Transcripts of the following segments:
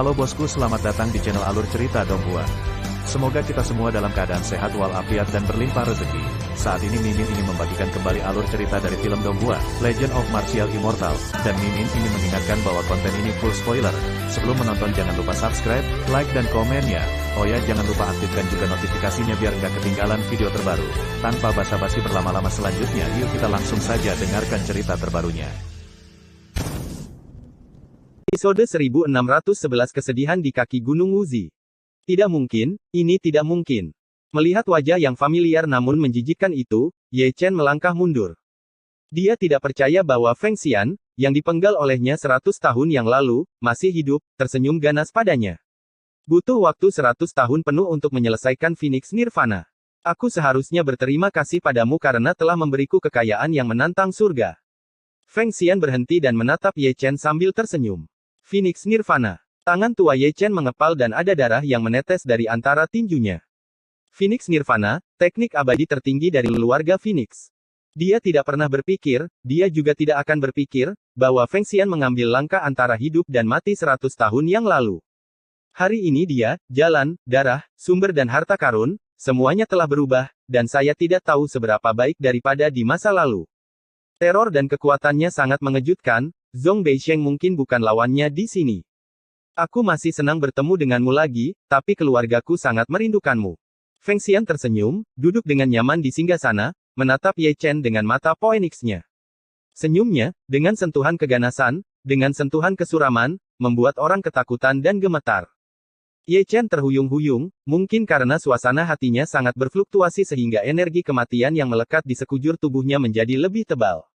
Halo bosku, selamat datang di channel Alur Cerita Donghua. Semoga kita semua dalam keadaan sehat walafiat dan berlimpah rezeki. Saat ini Mimin ingin membagikan kembali alur cerita dari film Donghua, Legend of Martial Immortal, dan Mimin ingin mengingatkan bahwa konten ini full spoiler. Sebelum menonton jangan lupa subscribe, like dan komen ya. Oh ya, jangan lupa aktifkan juga notifikasinya biar nggak ketinggalan video terbaru. Tanpa basa-basi berlama-lama selanjutnya, yuk kita langsung saja dengarkan cerita terbarunya. Episode 1611 Kesedihan di Kaki Gunung Wuzi. Tidak mungkin, ini tidak mungkin. Melihat wajah yang familiar namun menjijikkan itu, Ye Chen melangkah mundur. Dia tidak percaya bahwa Feng Xian, yang dipenggal olehnya 100 tahun yang lalu, masih hidup, tersenyum ganas padanya. Butuh waktu 100 tahun penuh untuk menyelesaikan Phoenix Nirvana. Aku seharusnya berterima kasih padamu karena telah memberiku kekayaan yang menantang surga. Feng Xian berhenti dan menatap Ye Chen sambil tersenyum. Phoenix Nirvana. Tangan tua Ye Chen mengepal dan ada darah yang menetes dari antara tinjunya. Phoenix Nirvana, teknik abadi tertinggi dari keluarga Phoenix. Dia tidak pernah berpikir, dia juga tidak akan berpikir, bahwa Feng Xian mengambil langkah antara hidup dan mati 100 tahun yang lalu. Hari ini dia, jalan, darah, sumber dan harta karun, semuanya telah berubah, dan saya tidak tahu seberapa baik daripada di masa lalu. Teror dan kekuatannya sangat mengejutkan, Zhong Beisheng mungkin bukan lawannya di sini. Aku masih senang bertemu denganmu lagi, tapi keluargaku sangat merindukanmu. Feng Xian tersenyum, duduk dengan nyaman di singgasana, menatap Ye Chen dengan mata Phoenix-nya. Senyumnya, dengan sentuhan keganasan, dengan sentuhan kesuraman, membuat orang ketakutan dan gemetar. Ye Chen terhuyung-huyung, mungkin karena suasana hatinya sangat berfluktuasi sehingga energi kematian yang melekat di sekujur tubuhnya menjadi lebih tebal.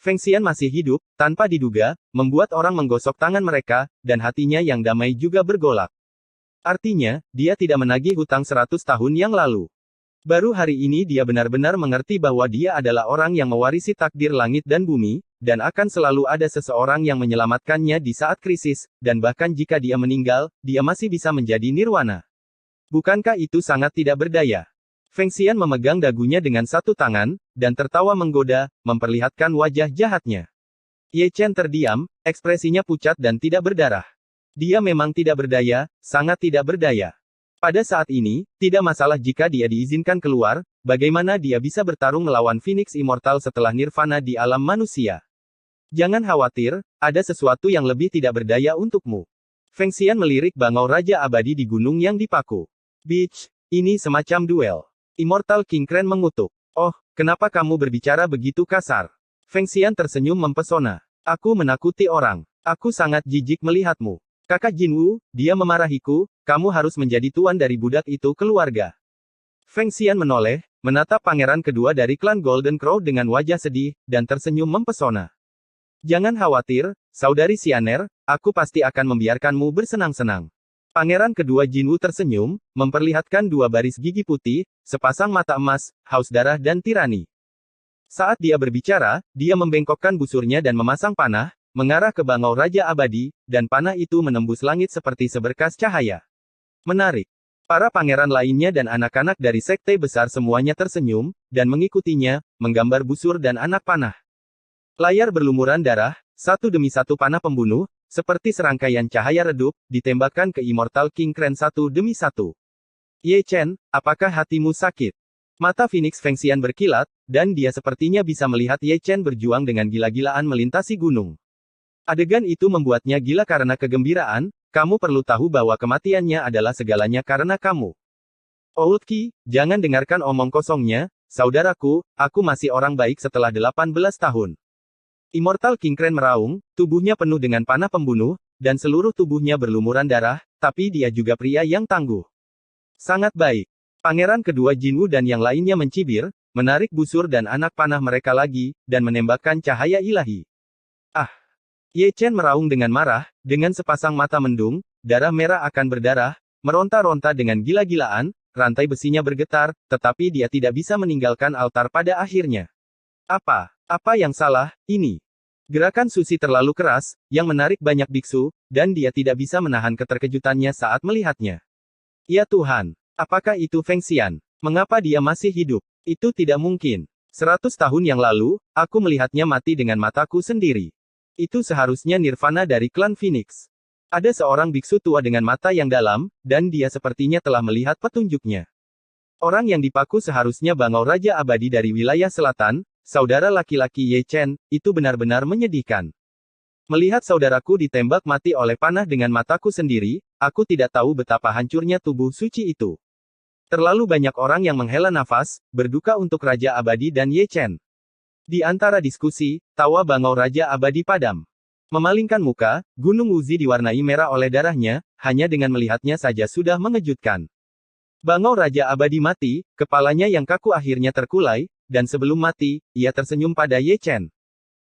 Feng Xian masih hidup, tanpa diduga, membuat orang menggosok tangan mereka, dan hatinya yang damai juga bergolak. Artinya, dia tidak menagih hutang 100 tahun yang lalu. Baru hari ini dia benar-benar mengerti bahwa dia adalah orang yang mewarisi takdir langit dan bumi, dan akan selalu ada seseorang yang menyelamatkannya di saat krisis, dan bahkan jika dia meninggal, dia masih bisa menjadi nirwana. Bukankah itu sangat tidak berdaya? Feng Xian memegang dagunya dengan satu tangan, dan tertawa menggoda, memperlihatkan wajah jahatnya. Ye Chen terdiam, ekspresinya pucat dan tidak berdarah. Dia memang tidak berdaya, sangat tidak berdaya. Pada saat ini, tidak masalah jika dia diizinkan keluar, bagaimana dia bisa bertarung melawan Phoenix Immortal setelah Nirvana di alam manusia. Jangan khawatir, ada sesuatu yang lebih tidak berdaya untukmu. Feng Xian melirik bangau Raja Abadi di gunung yang dipaku. Bitch, ini semacam duel. Immortal King Kren mengutuk. Oh, kenapa kamu berbicara begitu kasar? Feng Xian tersenyum mempesona. Aku menakuti orang. Aku sangat jijik melihatmu. Kakak Jinwu, dia memarahiku, kamu harus menjadi tuan dari budak itu keluarga. Feng Xian menoleh, menatap pangeran kedua dari klan Golden Crow dengan wajah sedih, dan tersenyum mempesona. Jangan khawatir, saudari Xianer, aku pasti akan membiarkanmu bersenang-senang. Pangeran kedua Jinwu tersenyum, memperlihatkan dua baris gigi putih, sepasang mata emas, haus darah dan tirani. Saat dia berbicara, dia membengkokkan busurnya dan memasang panah, mengarah ke bangau Raja Abadi, dan panah itu menembus langit seperti seberkas cahaya. Menarik. Para pangeran lainnya dan anak-anak dari sekte besar semuanya tersenyum, dan mengikutinya, menggambar busur dan anak panah. Layar berlumuran darah, satu demi satu panah pembunuh, seperti serangkaian cahaya redup, ditembakkan ke Immortal King Kren satu demi satu. Ye Chen, apakah hatimu sakit? Mata Phoenix Feng Xian berkilat, dan dia sepertinya bisa melihat Ye Chen berjuang dengan gila-gilaan melintasi gunung. Adegan itu membuatnya gila karena kegembiraan, kamu perlu tahu bahwa kematiannya adalah segalanya karena kamu. Old Qi, jangan dengarkan omong kosongnya, saudaraku, aku masih orang baik setelah 18 tahun. Immortal King Kren meraung, tubuhnya penuh dengan panah pembunuh, dan seluruh tubuhnya berlumuran darah, tapi dia juga pria yang tangguh. Sangat baik. Pangeran kedua Jinwu dan yang lainnya mencibir, menarik busur dan anak panah mereka lagi, dan menembakkan cahaya ilahi. Ah! Ye Chen meraung dengan marah, dengan sepasang mata mendung, darah merah akan berdarah, meronta-ronta dengan gila-gilaan, rantai besinya bergetar, tetapi dia tidak bisa meninggalkan altar pada akhirnya. Apa yang salah, ini? Gerakan Susi terlalu keras, yang menarik banyak biksu, dan dia tidak bisa menahan keterkejutannya saat melihatnya. Ya Tuhan, apakah itu Feng Xian? Mengapa dia masih hidup? Itu tidak mungkin. 100 tahun yang lalu, aku melihatnya mati dengan mataku sendiri. Itu seharusnya Nirvana dari klan Phoenix. Ada seorang biksu tua dengan mata yang dalam, dan dia sepertinya telah melihat petunjuknya. Orang yang dipaku seharusnya bangau Raja Abadi dari wilayah selatan, saudara laki-laki Ye Chen, itu benar-benar menyedihkan. Melihat saudaraku ditembak mati oleh panah dengan mataku sendiri, aku tidak tahu betapa hancurnya tubuh suci itu. Terlalu banyak orang yang menghela nafas, berduka untuk Raja Abadi dan Ye Chen. Di antara diskusi, tawa bangau Raja Abadi padam. Memalingkan muka, Gunung Wuzi diwarnai merah oleh darahnya, hanya dengan melihatnya saja sudah mengejutkan. Bangau Raja Abadi mati, kepalanya yang kaku akhirnya terkulai, dan sebelum mati, ia tersenyum pada Ye Chen.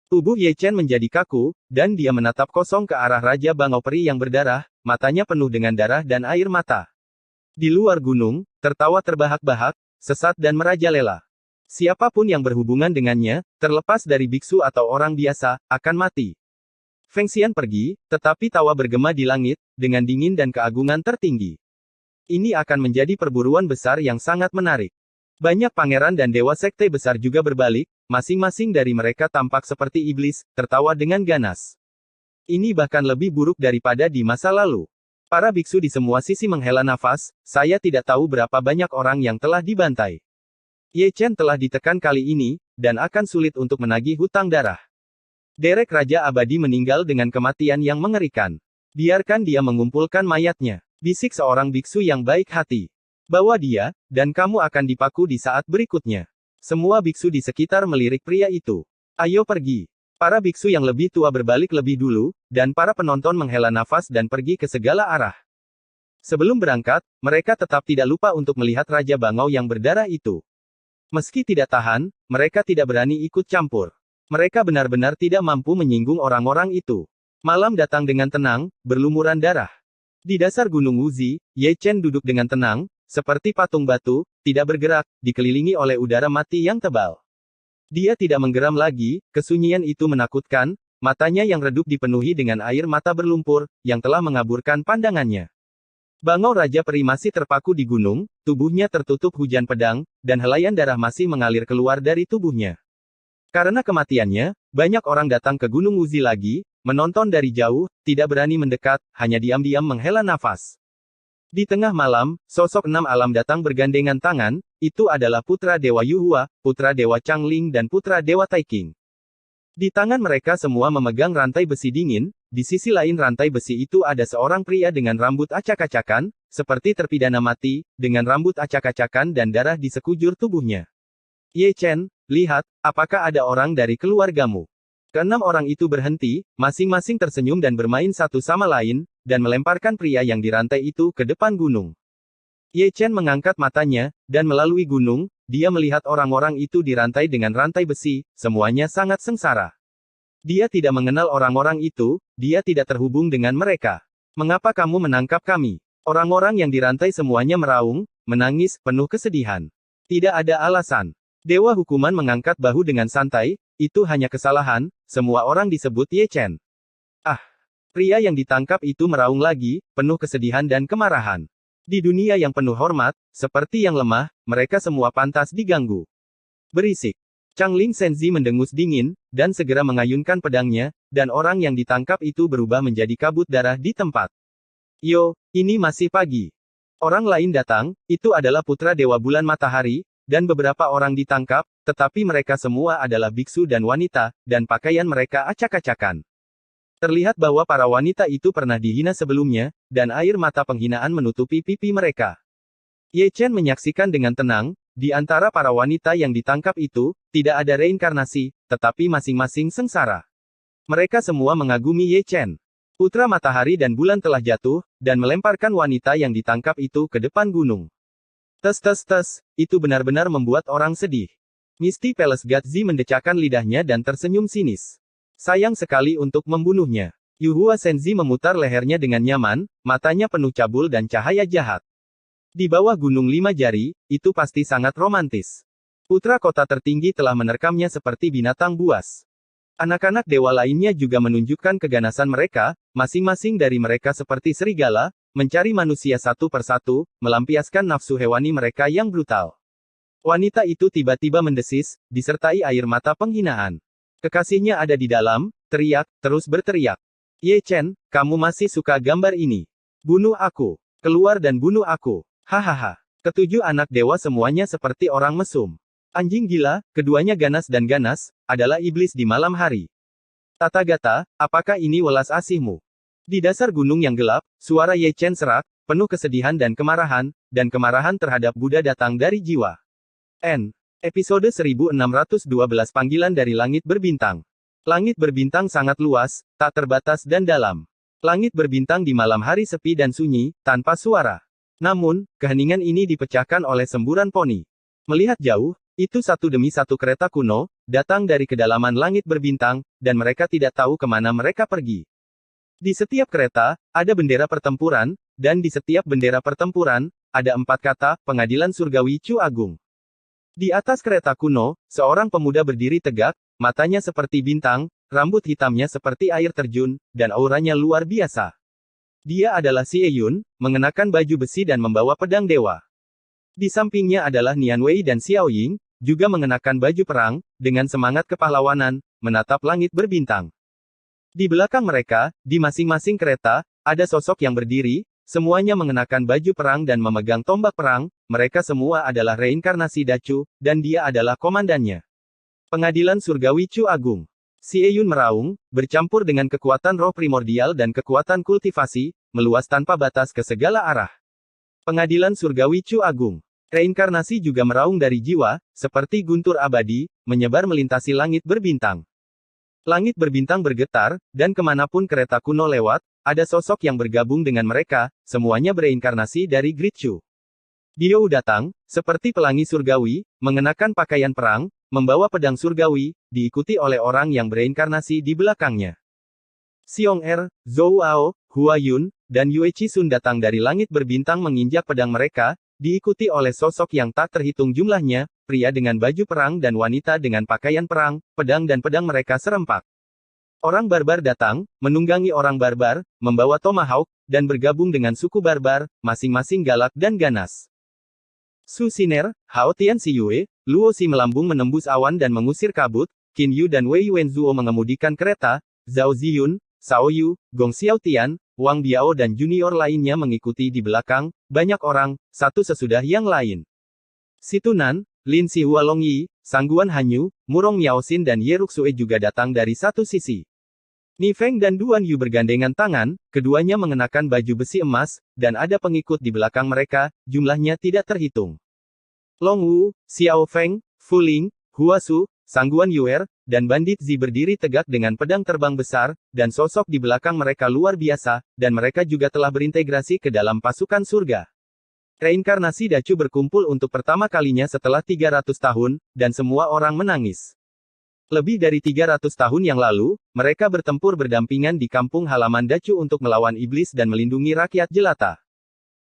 Tubuh Ye Chen menjadi kaku, dan dia menatap kosong ke arah Raja Bangau Peri yang berdarah, matanya penuh dengan darah dan air mata. Di luar gunung, tertawa terbahak-bahak, sesat dan merajalela. Siapapun yang berhubungan dengannya, terlepas dari biksu atau orang biasa, akan mati. Feng Xian pergi, tetapi tawa bergema di langit, dengan dingin dan keagungan tertinggi. Ini akan menjadi perburuan besar yang sangat menarik. Banyak pangeran dan dewa sekte besar juga berbalik, masing-masing dari mereka tampak seperti iblis, tertawa dengan ganas. Ini bahkan lebih buruk daripada di masa lalu. Para biksu di semua sisi menghela nafas, saya tidak tahu berapa banyak orang yang telah dibantai. Ye Chen telah ditekan kali ini, dan akan sulit untuk menagih hutang darah. Derek Raja Abadi meninggal dengan kematian yang mengerikan. Biarkan dia mengumpulkan mayatnya, bisik seorang biksu yang baik hati. Bawa dia, dan kamu akan dipaku di saat berikutnya. Semua biksu di sekitar melirik pria itu. Ayo pergi. Para biksu yang lebih tua berbalik lebih dulu, dan para penonton menghela nafas dan pergi ke segala arah. Sebelum berangkat, mereka tetap tidak lupa untuk melihat Raja Bangau yang berdarah itu. Meski tidak tahan, mereka tidak berani ikut campur. Mereka benar-benar tidak mampu menyinggung orang-orang itu. Malam datang dengan tenang, berlumuran darah. Di dasar Gunung Wuzi, Ye Chen duduk dengan tenang, seperti patung batu, tidak bergerak, dikelilingi oleh udara mati yang tebal. Dia tidak menggeram lagi, kesunyian itu menakutkan, matanya yang redup dipenuhi dengan air mata berlumpur, yang telah mengaburkan pandangannya. Bangau Raja Peri masih terpaku di gunung, tubuhnya tertutup hujan pedang, dan helaian darah masih mengalir keluar dari tubuhnya. Karena kematiannya, banyak orang datang ke Gunung Wuzi lagi, menonton dari jauh, tidak berani mendekat, hanya diam-diam menghela nafas. Di tengah malam, sosok 6 alam datang bergandengan tangan, itu adalah putra Dewa Yuhua, putra Dewa Changling dan putra Dewa Taiking. Di tangan mereka semua memegang rantai besi dingin, di sisi lain rantai besi itu ada seorang pria dengan rambut acak-acakan, seperti terpidana mati, dengan rambut acak-acakan dan darah di sekujur tubuhnya. Ye Chen, lihat, apakah ada orang dari keluargamu? Keenam orang itu berhenti, masing-masing tersenyum dan bermain satu sama lain, dan melemparkan pria yang dirantai itu ke depan gunung. Ye Chen mengangkat matanya, dan melalui gunung, dia melihat orang-orang itu dirantai dengan rantai besi, semuanya sangat sengsara. Dia tidak mengenal orang-orang itu, dia tidak terhubung dengan mereka. Mengapa kamu menangkap kami? Orang-orang yang dirantai semuanya meraung, menangis, penuh kesedihan. Tidak ada alasan. Dewa Hukuman mengangkat bahu dengan santai, itu hanya kesalahan, semua orang disebut Ye Chen. Ah! Pria yang ditangkap itu meraung lagi, penuh kesedihan dan kemarahan. Di dunia yang penuh hormat, seperti yang lemah, mereka semua pantas diganggu. Berisik. Changling Senzi mendengus dingin, dan segera mengayunkan pedangnya, dan orang yang ditangkap itu berubah menjadi kabut darah di tempat. Yo, ini masih pagi. Orang lain datang, itu adalah putra Dewa Bulan Matahari, dan beberapa orang ditangkap, tetapi mereka semua adalah biksu dan wanita, dan pakaian mereka acak-acakan. Terlihat bahwa para wanita itu pernah dihina sebelumnya, dan air mata penghinaan menutupi pipi mereka. Ye Chen menyaksikan dengan tenang, di antara para wanita yang ditangkap itu, tidak ada reinkarnasi, tetapi masing-masing sengsara. Mereka semua mengagumi Ye Chen. Putra Matahari dan Bulan telah jatuh, dan melemparkan wanita yang ditangkap itu ke depan gunung. Tes, itu benar-benar membuat orang sedih. Misty Palace Gatzi mendecakkan lidahnya dan tersenyum sinis. Sayang sekali untuk membunuhnya. Yuhua Senzi memutar lehernya dengan nyaman, matanya penuh cabul dan cahaya jahat. Di bawah gunung 5 jari, itu pasti sangat romantis. Putra kota tertinggi telah menerkamnya seperti binatang buas. Anak-anak dewa lainnya juga menunjukkan keganasan mereka, masing-masing dari mereka seperti serigala, mencari manusia satu persatu, melampiaskan nafsu hewani mereka yang brutal. Wanita itu tiba-tiba mendesis, disertai air mata penghinaan. Kekasihnya ada di dalam, teriak, terus berteriak. Ye Chen, kamu masih suka gambar ini? Bunuh aku. Keluar dan bunuh aku. Hahaha. Ketujuh anak dewa semuanya seperti orang mesum. Anjing gila, keduanya ganas dan ganas, adalah iblis di malam hari. Tathagata, apakah ini welas asihmu? Di dasar gunung yang gelap, suara Ye Chen serak, penuh kesedihan dan kemarahan terhadap Buddha datang dari jiwa. Episode 1612 Panggilan dari Langit Berbintang. Langit berbintang sangat luas, tak terbatas dan dalam. Langit berbintang di malam hari sepi dan sunyi, tanpa suara. Namun, keheningan ini dipecahkan oleh semburan poni. Melihat jauh, itu satu demi satu kereta kuno, datang dari kedalaman langit berbintang, dan mereka tidak tahu kemana mereka pergi. Di setiap kereta, ada bendera pertempuran, dan di setiap bendera pertempuran, ada 4 kata, Pengadilan Surgawi Chu Agung. Di atas kereta kuno, seorang pemuda berdiri tegak, matanya seperti bintang, rambut hitamnya seperti air terjun, dan auranya luar biasa. Dia adalah Xie Yun, mengenakan baju besi dan membawa pedang dewa. Di sampingnya adalah Nian Wei dan Xiao Ying, juga mengenakan baju perang, dengan semangat kepahlawanan, menatap langit berbintang. Di belakang mereka, di masing-masing kereta, ada sosok yang berdiri, semuanya mengenakan baju perang dan memegang tombak perang, mereka semua adalah reinkarnasi Dacu, dan dia adalah komandannya. Pengadilan Surgawi Chu Agung. Xie Yun meraung, bercampur dengan kekuatan roh primordial dan kekuatan kultivasi, meluas tanpa batas ke segala arah. Pengadilan Surgawi Chu Agung. Reinkarnasi juga meraung dari jiwa, seperti guntur abadi, menyebar melintasi langit berbintang. Langit berbintang bergetar, dan kemanapun kereta kuno lewat, ada sosok yang bergabung dengan mereka, semuanya bereinkarnasi dari Great Chu. Dio datang, seperti pelangi surgawi, mengenakan pakaian perang, membawa pedang surgawi, diikuti oleh orang yang bereinkarnasi di belakangnya. Xiong Er, Zhou Ao, Hua Yun, dan Yue Sun datang dari langit berbintang menginjak pedang mereka, diikuti oleh sosok yang tak terhitung jumlahnya, pria dengan baju perang dan wanita dengan pakaian perang, pedang dan pedang mereka serempak. Orang barbar datang, menunggangi orang barbar, membawa tomahawk, dan bergabung dengan suku barbar, masing-masing galak dan ganas. Su Siner, Hao Tian Si Yue, Luo Si melambung menembus awan dan mengusir kabut, Qin Yu dan Wei Wenzuo mengemudikan kereta, Zhao Ziyun, Sao Yu, Gong Xiaotian, Wang Biao dan junior lainnya mengikuti di belakang, banyak orang, satu sesudah yang lain. Situnan, Lin Si Hualong Yi, Sangguan Hanyu, Murong Miaoxin dan Ye Ruxue juga datang dari satu sisi. Ni Feng dan Duan Yu bergandengan tangan, keduanya mengenakan baju besi emas, dan ada pengikut di belakang mereka, jumlahnya tidak terhitung. Long Wu, Xiao Feng, Fu Ling, Hua Su, Sangguan Yuer, dan Bandit Zi berdiri tegak dengan pedang terbang besar, dan sosok di belakang mereka luar biasa, dan mereka juga telah berintegrasi ke dalam pasukan surga. Reinkarnasi Dacu berkumpul untuk pertama kalinya setelah 300 tahun, dan semua orang menangis. Lebih dari 300 tahun yang lalu, mereka bertempur berdampingan di kampung halaman Dacu untuk melawan iblis dan melindungi rakyat jelata.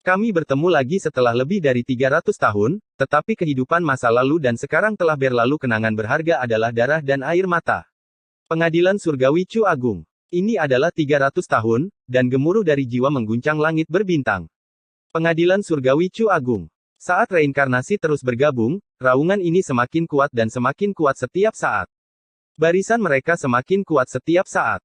Kami bertemu lagi setelah lebih dari 300 tahun, tetapi kehidupan masa lalu dan sekarang telah berlalu, kenangan berharga adalah darah dan air mata. Pengadilan Surgawi Chu Agung. Ini adalah 300 tahun, dan gemuruh dari jiwa mengguncang langit berbintang. Pengadilan Surgawi Chu Agung. Saat reinkarnasi terus bergabung, raungan ini semakin kuat dan semakin kuat setiap saat. Barisan mereka semakin kuat setiap saat.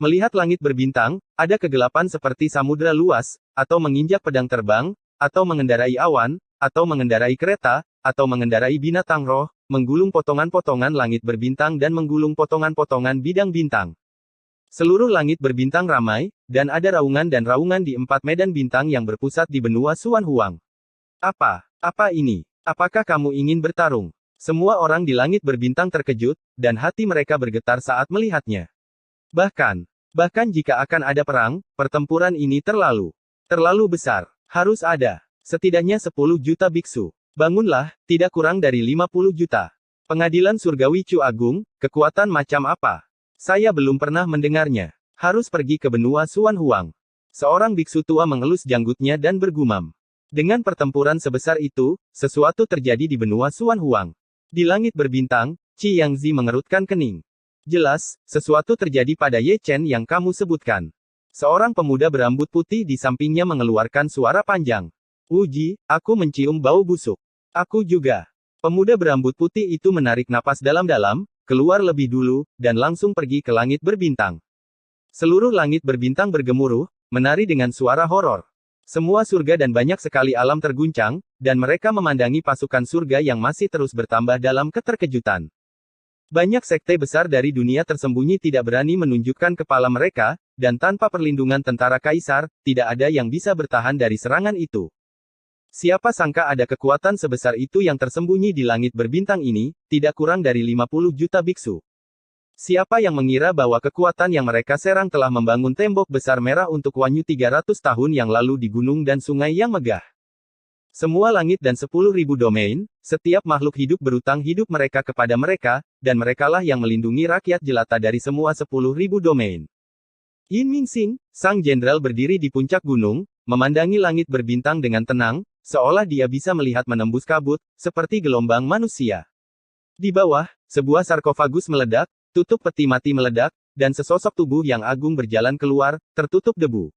Melihat langit berbintang, ada kegelapan seperti samudera luas, atau menginjak pedang terbang, atau mengendarai awan, atau mengendarai kereta, atau mengendarai binatang roh, menggulung potongan-potongan langit berbintang dan menggulung potongan-potongan bidang bintang. Seluruh langit berbintang ramai, dan ada raungan dan raungan di 4 medan bintang yang berpusat di benua Suan Huang. Apa ini? Apakah kamu ingin bertarung? Semua orang di langit berbintang terkejut, dan hati mereka bergetar saat melihatnya. Bahkan jika akan ada perang, pertempuran ini terlalu besar. Harus ada setidaknya 10 juta biksu. Bangunlah, tidak kurang dari 50 juta. Pengadilan Surgawi Chu Agung, kekuatan macam apa? Saya belum pernah mendengarnya. Harus pergi ke benua Suan Huang. Seorang biksu tua mengelus janggutnya dan bergumam. Dengan pertempuran sebesar itu, sesuatu terjadi di benua Suan Huang. Di langit berbintang, Qi Yangzi mengerutkan kening. Jelas, sesuatu terjadi pada Ye Chen yang kamu sebutkan. Seorang pemuda berambut putih di sampingnya mengeluarkan suara panjang. Wuji, aku mencium bau busuk. Aku juga. Pemuda berambut putih itu menarik napas dalam-dalam, keluar lebih dulu, dan langsung pergi ke langit berbintang. Seluruh langit berbintang bergemuruh, menari dengan suara horor. Semua surga dan banyak sekali alam terguncang, dan mereka memandangi pasukan surga yang masih terus bertambah dalam keterkejutan. Banyak sekte besar dari dunia tersembunyi tidak berani menunjukkan kepala mereka, dan tanpa perlindungan tentara kaisar, tidak ada yang bisa bertahan dari serangan itu. Siapa sangka ada kekuatan sebesar itu yang tersembunyi di langit berbintang ini, tidak kurang dari 50 juta biksu. Siapa yang mengira bahwa kekuatan yang mereka serang telah membangun tembok besar merah untuk Wanyu 300 tahun yang lalu di gunung dan sungai yang megah. Semua langit dan 10.000 domain, setiap makhluk hidup berutang hidup mereka kepada mereka, dan merekalah yang melindungi rakyat jelata dari semua 10.000 domain. Yin Mingxing, sang jenderal berdiri di puncak gunung, memandangi langit berbintang dengan tenang, seolah dia bisa melihat menembus kabut, seperti gelombang manusia. Di bawah, sebuah sarkofagus meledak, tutup peti mati meledak, dan sesosok tubuh yang agung berjalan keluar, tertutup debu.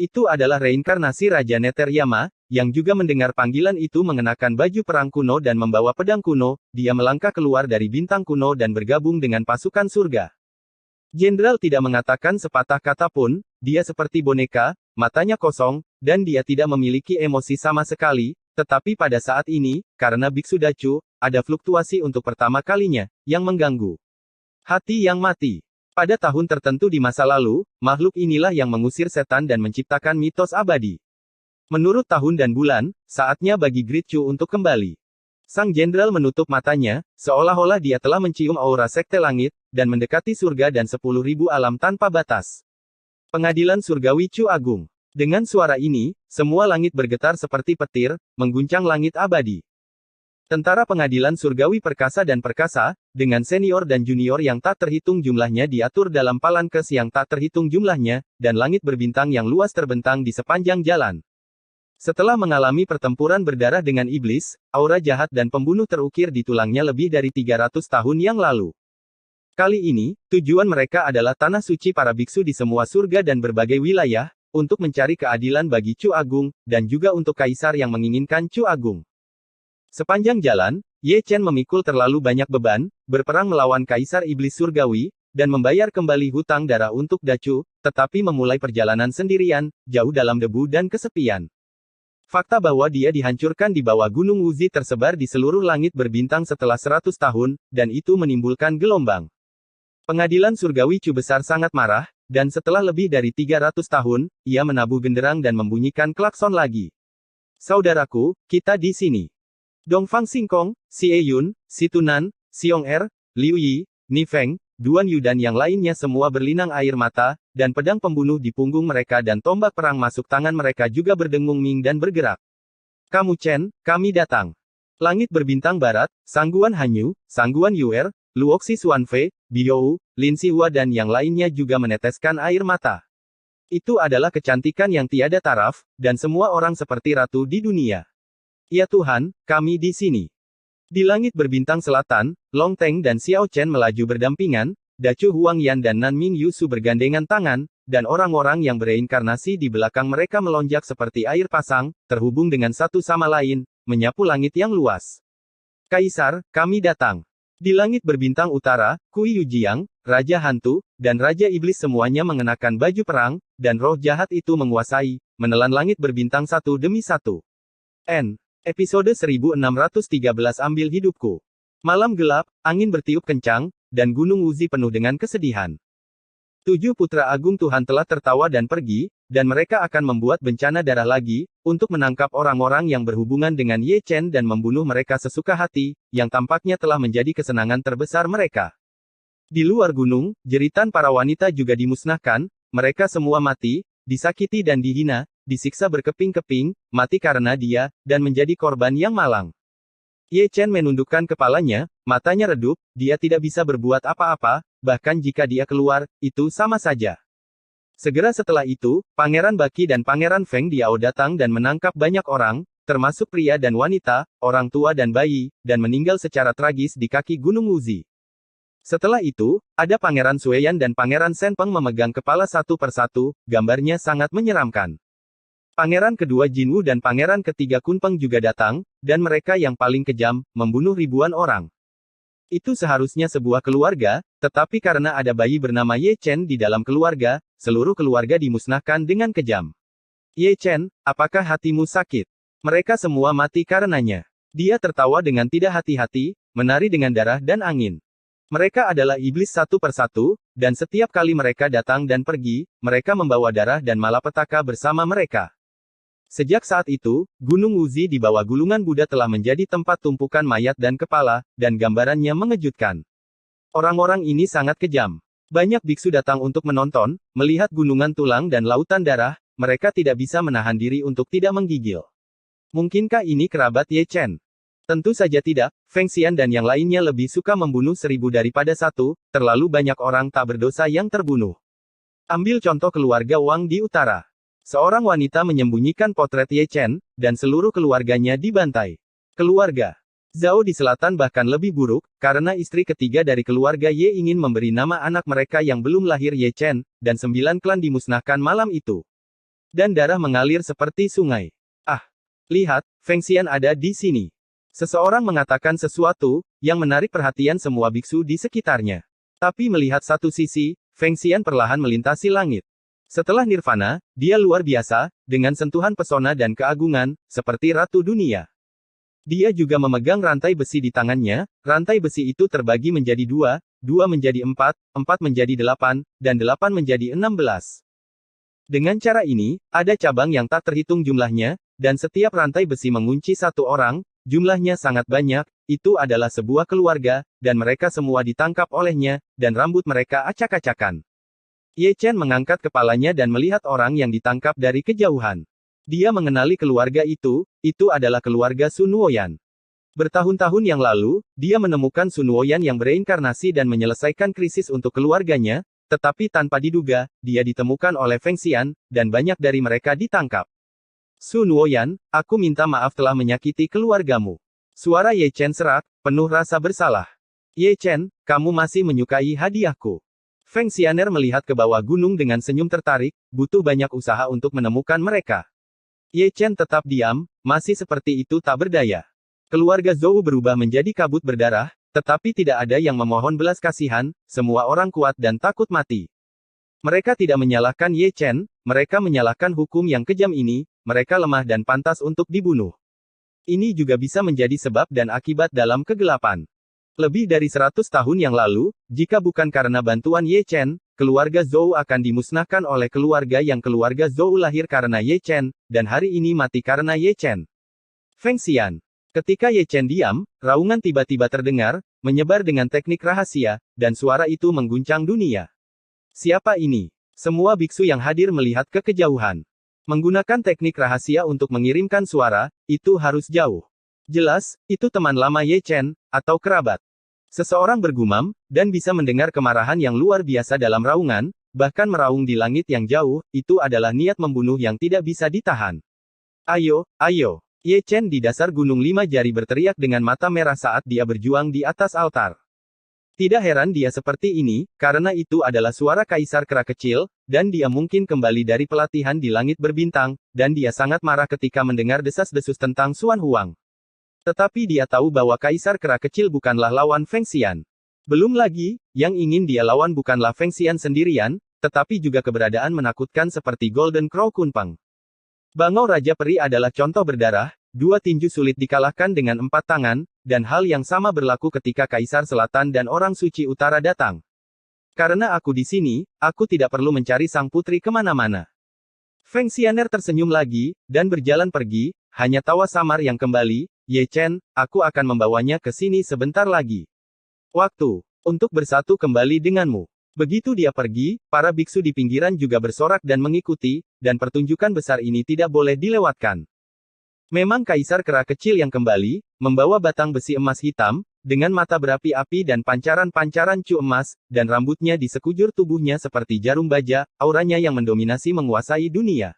Itu adalah reinkarnasi Raja Neteryama, yang juga mendengar panggilan itu mengenakan baju perang kuno dan membawa pedang kuno, dia melangkah keluar dari bintang kuno dan bergabung dengan pasukan surga. Jenderal tidak mengatakan sepatah kata pun, dia seperti boneka, matanya kosong, dan dia tidak memiliki emosi sama sekali, tetapi pada saat ini, karena Biksu Dacu, ada fluktuasi untuk pertama kalinya, yang mengganggu. Hati yang mati. Pada tahun tertentu di masa lalu, makhluk inilah yang mengusir setan dan menciptakan mitos abadi. Menurut tahun dan bulan, saatnya bagi Gritchu untuk kembali. Sang jenderal menutup matanya, seolah-olah dia telah mencium aura sekte langit, dan mendekati surga dan 10.000 alam tanpa batas. Pengadilan Surgawi Chu Agung. Dengan suara ini, semua langit bergetar seperti petir, mengguncang langit abadi. Tentara pengadilan surgawi perkasa dan perkasa, dengan senior dan junior yang tak terhitung jumlahnya diatur dalam palankes yang tak terhitung jumlahnya, dan langit berbintang yang luas terbentang di sepanjang jalan. Setelah mengalami pertempuran berdarah dengan iblis, aura jahat dan pembunuh terukir di tulangnya lebih dari 300 tahun yang lalu. Kali ini, tujuan mereka adalah tanah suci para biksu di semua surga dan berbagai wilayah, untuk mencari keadilan bagi Chu Agung, dan juga untuk kaisar yang menginginkan Chu Agung. Sepanjang jalan, Ye Chen memikul terlalu banyak beban, berperang melawan kaisar iblis surgawi, dan membayar kembali hutang darah untuk Dacu, tetapi memulai perjalanan sendirian, jauh dalam debu dan kesepian. Fakta bahwa dia dihancurkan di bawah Gunung Wuzi tersebar di seluruh langit berbintang setelah 100 tahun, dan itu menimbulkan gelombang. Pengadilan surgawi Chu besar sangat marah, dan setelah lebih dari 300 tahun, ia menabuh genderang dan membunyikan klakson lagi. Saudaraku, kita di sini. Dongfang Singkong, Xie Yun, Si Tunan, Xiong Er, Liu Yi, Ni Feng, Duan Yu dan yang lainnya semua berlinang air mata, dan pedang pembunuh di punggung mereka dan tombak perang masuk tangan mereka juga berdengung Ming dan bergerak. Kamu Chen, kami datang. Langit berbintang barat, Sangguan Hanyu, Sangguan Yuer, Luoxi Xuanfei, Biou, Lin Xihua dan yang lainnya juga meneteskan air mata. Itu adalah kecantikan yang tiada taraf, dan semua orang seperti ratu di dunia. Ya Tuhan, kami di sini. Di langit berbintang selatan, Long Teng dan Xiao Chen melaju berdampingan, Dacu Huangyan dan Nanming Yusu bergandengan tangan, dan orang-orang yang bereinkarnasi di belakang mereka melonjak seperti air pasang, terhubung dengan satu sama lain, menyapu langit yang luas. Kaisar, kami datang. Di langit berbintang utara, Kui Yujiang, Raja Hantu, dan Raja Iblis semuanya mengenakan baju perang, dan roh jahat itu menguasai, menelan langit berbintang satu demi satu. Episode 1613 Ambil Hidupku. Malam gelap, angin bertiup kencang, dan Gunung Wuzi penuh dengan kesedihan. 7 putra agung Tuhan telah tertawa dan pergi, dan mereka akan membuat bencana darah lagi, untuk menangkap orang-orang yang berhubungan dengan Ye Chen dan membunuh mereka sesuka hati, yang tampaknya telah menjadi kesenangan terbesar mereka. Di luar gunung, jeritan para wanita juga dimusnahkan, mereka semua mati, disakiti dan dihina, disiksa berkeping-keping, mati karena dia, dan menjadi korban yang malang. Ye Chen menundukkan kepalanya, matanya redup, dia tidak bisa berbuat apa-apa, bahkan jika dia keluar, itu sama saja. Segera setelah itu, Pangeran Baki dan Pangeran Feng Diao datang dan menangkap banyak orang, termasuk pria dan wanita, orang tua dan bayi, dan meninggal secara tragis di kaki Gunung Wuzi. Setelah itu, ada Pangeran Sueyan dan Pangeran Senpeng memegang kepala satu persatu, gambarnya sangat menyeramkan. Pangeran kedua Jinwu dan pangeran ketiga Kunpeng juga datang, dan mereka yang paling kejam, membunuh ribuan orang. Itu seharusnya sebuah keluarga, tetapi karena ada bayi bernama Ye Chen di dalam keluarga, seluruh keluarga dimusnahkan dengan kejam. Ye Chen, apakah hatimu sakit? Mereka semua mati karenanya. Dia tertawa dengan tidak hati-hati, menari dengan darah dan angin. Mereka adalah iblis satu persatu, dan setiap kali mereka datang dan pergi, mereka membawa darah dan malapetaka bersama mereka. Sejak saat itu, Gunung Wuzi di bawah gulungan Buddha telah menjadi tempat tumpukan mayat dan kepala, dan gambarannya mengejutkan. Orang-orang ini sangat kejam. Banyak biksu datang untuk menonton, melihat gunungan tulang dan lautan darah, mereka tidak bisa menahan diri untuk tidak menggigil. Mungkinkah ini kerabat Ye Chen? Tentu saja tidak, Feng Xian dan yang lainnya lebih suka membunuh 1000 daripada 1, terlalu banyak orang tak berdosa yang terbunuh. Ambil contoh keluarga Wang di utara. Seorang wanita menyembunyikan potret Ye Chen, dan seluruh keluarganya dibantai. Keluarga Zhao di selatan bahkan lebih buruk, karena istri ketiga dari keluarga Ye ingin memberi nama anak mereka yang belum lahir Ye Chen, dan 9 klan dimusnahkan malam itu. Dan darah mengalir seperti sungai. Ah! Lihat, Feng Xian ada di sini. Seseorang mengatakan sesuatu, yang menarik perhatian semua biksu di sekitarnya. Tapi melihat satu sisi, Feng Xian perlahan melintasi langit. Setelah nirvana, dia luar biasa, dengan sentuhan pesona dan keagungan, seperti ratu dunia. Dia juga memegang rantai besi di tangannya, rantai besi itu terbagi menjadi 2, 2 menjadi 4, 4 menjadi 8, dan 8 menjadi 16. Dengan cara ini, ada cabang yang tak terhitung jumlahnya, dan setiap rantai besi mengunci satu orang, jumlahnya sangat banyak, itu adalah sebuah keluarga, dan mereka semua ditangkap olehnya, dan rambut mereka acak-acakan. Ye Chen mengangkat kepalanya dan melihat orang yang ditangkap dari kejauhan. Dia mengenali keluarga itu adalah keluarga Sun Woyan. Bertahun-tahun yang lalu, dia menemukan Sun Woyan yang bereinkarnasi dan menyelesaikan krisis untuk keluarganya, tetapi tanpa diduga, dia ditemukan oleh Feng Xian, dan banyak dari mereka ditangkap. Sun Woyan, aku minta maaf telah menyakiti keluargamu. Suara Ye Chen serak, penuh rasa bersalah. Ye Chen, kamu masih menyukai hadiahku. Feng Xianer melihat ke bawah gunung dengan senyum tertarik, butuh banyak usaha untuk menemukan mereka. Ye Chen tetap diam, masih seperti itu tak berdaya. Keluarga Zhou berubah menjadi kabut berdarah, tetapi tidak ada yang memohon belas kasihan, semua orang kuat dan takut mati. Mereka tidak menyalahkan Ye Chen, mereka menyalahkan hukum yang kejam ini, mereka lemah dan pantas untuk dibunuh. Ini juga bisa menjadi sebab dan akibat dalam kegelapan. Lebih dari 100 tahun yang lalu, jika bukan karena bantuan Ye Chen, keluarga Zhou akan dimusnahkan oleh keluarga yang keluarga Zhou lahir karena Ye Chen, dan hari ini mati karena Ye Chen. Feng Xian. Ketika Ye Chen diam, raungan tiba-tiba terdengar, menyebar dengan teknik rahasia, dan suara itu mengguncang dunia. Siapa ini? Semua biksu yang hadir melihat ke kejauhan. Menggunakan teknik rahasia untuk mengirimkan suara, itu harus jauh. Jelas, itu teman lama Ye Chen, atau kerabat. Seseorang bergumam, dan bisa mendengar kemarahan yang luar biasa dalam raungan, bahkan meraung di langit yang jauh, itu adalah niat membunuh yang tidak bisa ditahan. Ayo, ayo. Ye Chen di dasar gunung 5 jari berteriak dengan mata merah saat dia berjuang di atas altar. Tidak heran dia seperti ini, karena itu adalah suara Kaisar Kera Kecil, dan dia mungkin kembali dari pelatihan di langit berbintang, dan dia sangat marah ketika mendengar desas-desus tentang Xuan Huang. Tetapi dia tahu bahwa Kaisar Kera Kecil bukanlah lawan Feng Xian. Belum lagi, yang ingin dia lawan bukanlah Feng Xian sendirian, tetapi juga keberadaan menakutkan seperti Golden Crow Kunpeng. Bangau Raja Peri adalah contoh berdarah, 2 tinju sulit dikalahkan dengan 4 tangan, dan hal yang sama berlaku ketika Kaisar Selatan dan Orang Suci Utara datang. Karena aku di sini, aku tidak perlu mencari sang putri kemana-mana. Feng Xianer tersenyum lagi, dan berjalan pergi, hanya tawa samar yang kembali, Ye Chen, aku akan membawanya ke sini sebentar lagi. Waktu untuk bersatu kembali denganmu. Begitu dia pergi, para biksu di pinggiran juga bersorak dan mengikuti, dan pertunjukan besar ini tidak boleh dilewatkan. Memang Kaisar Kera Kecil yang kembali, membawa batang besi emas hitam, dengan mata berapi-api dan pancaran-pancaran cu emas, dan rambutnya di sekujur tubuhnya seperti jarum baja, auranya yang mendominasi menguasai dunia.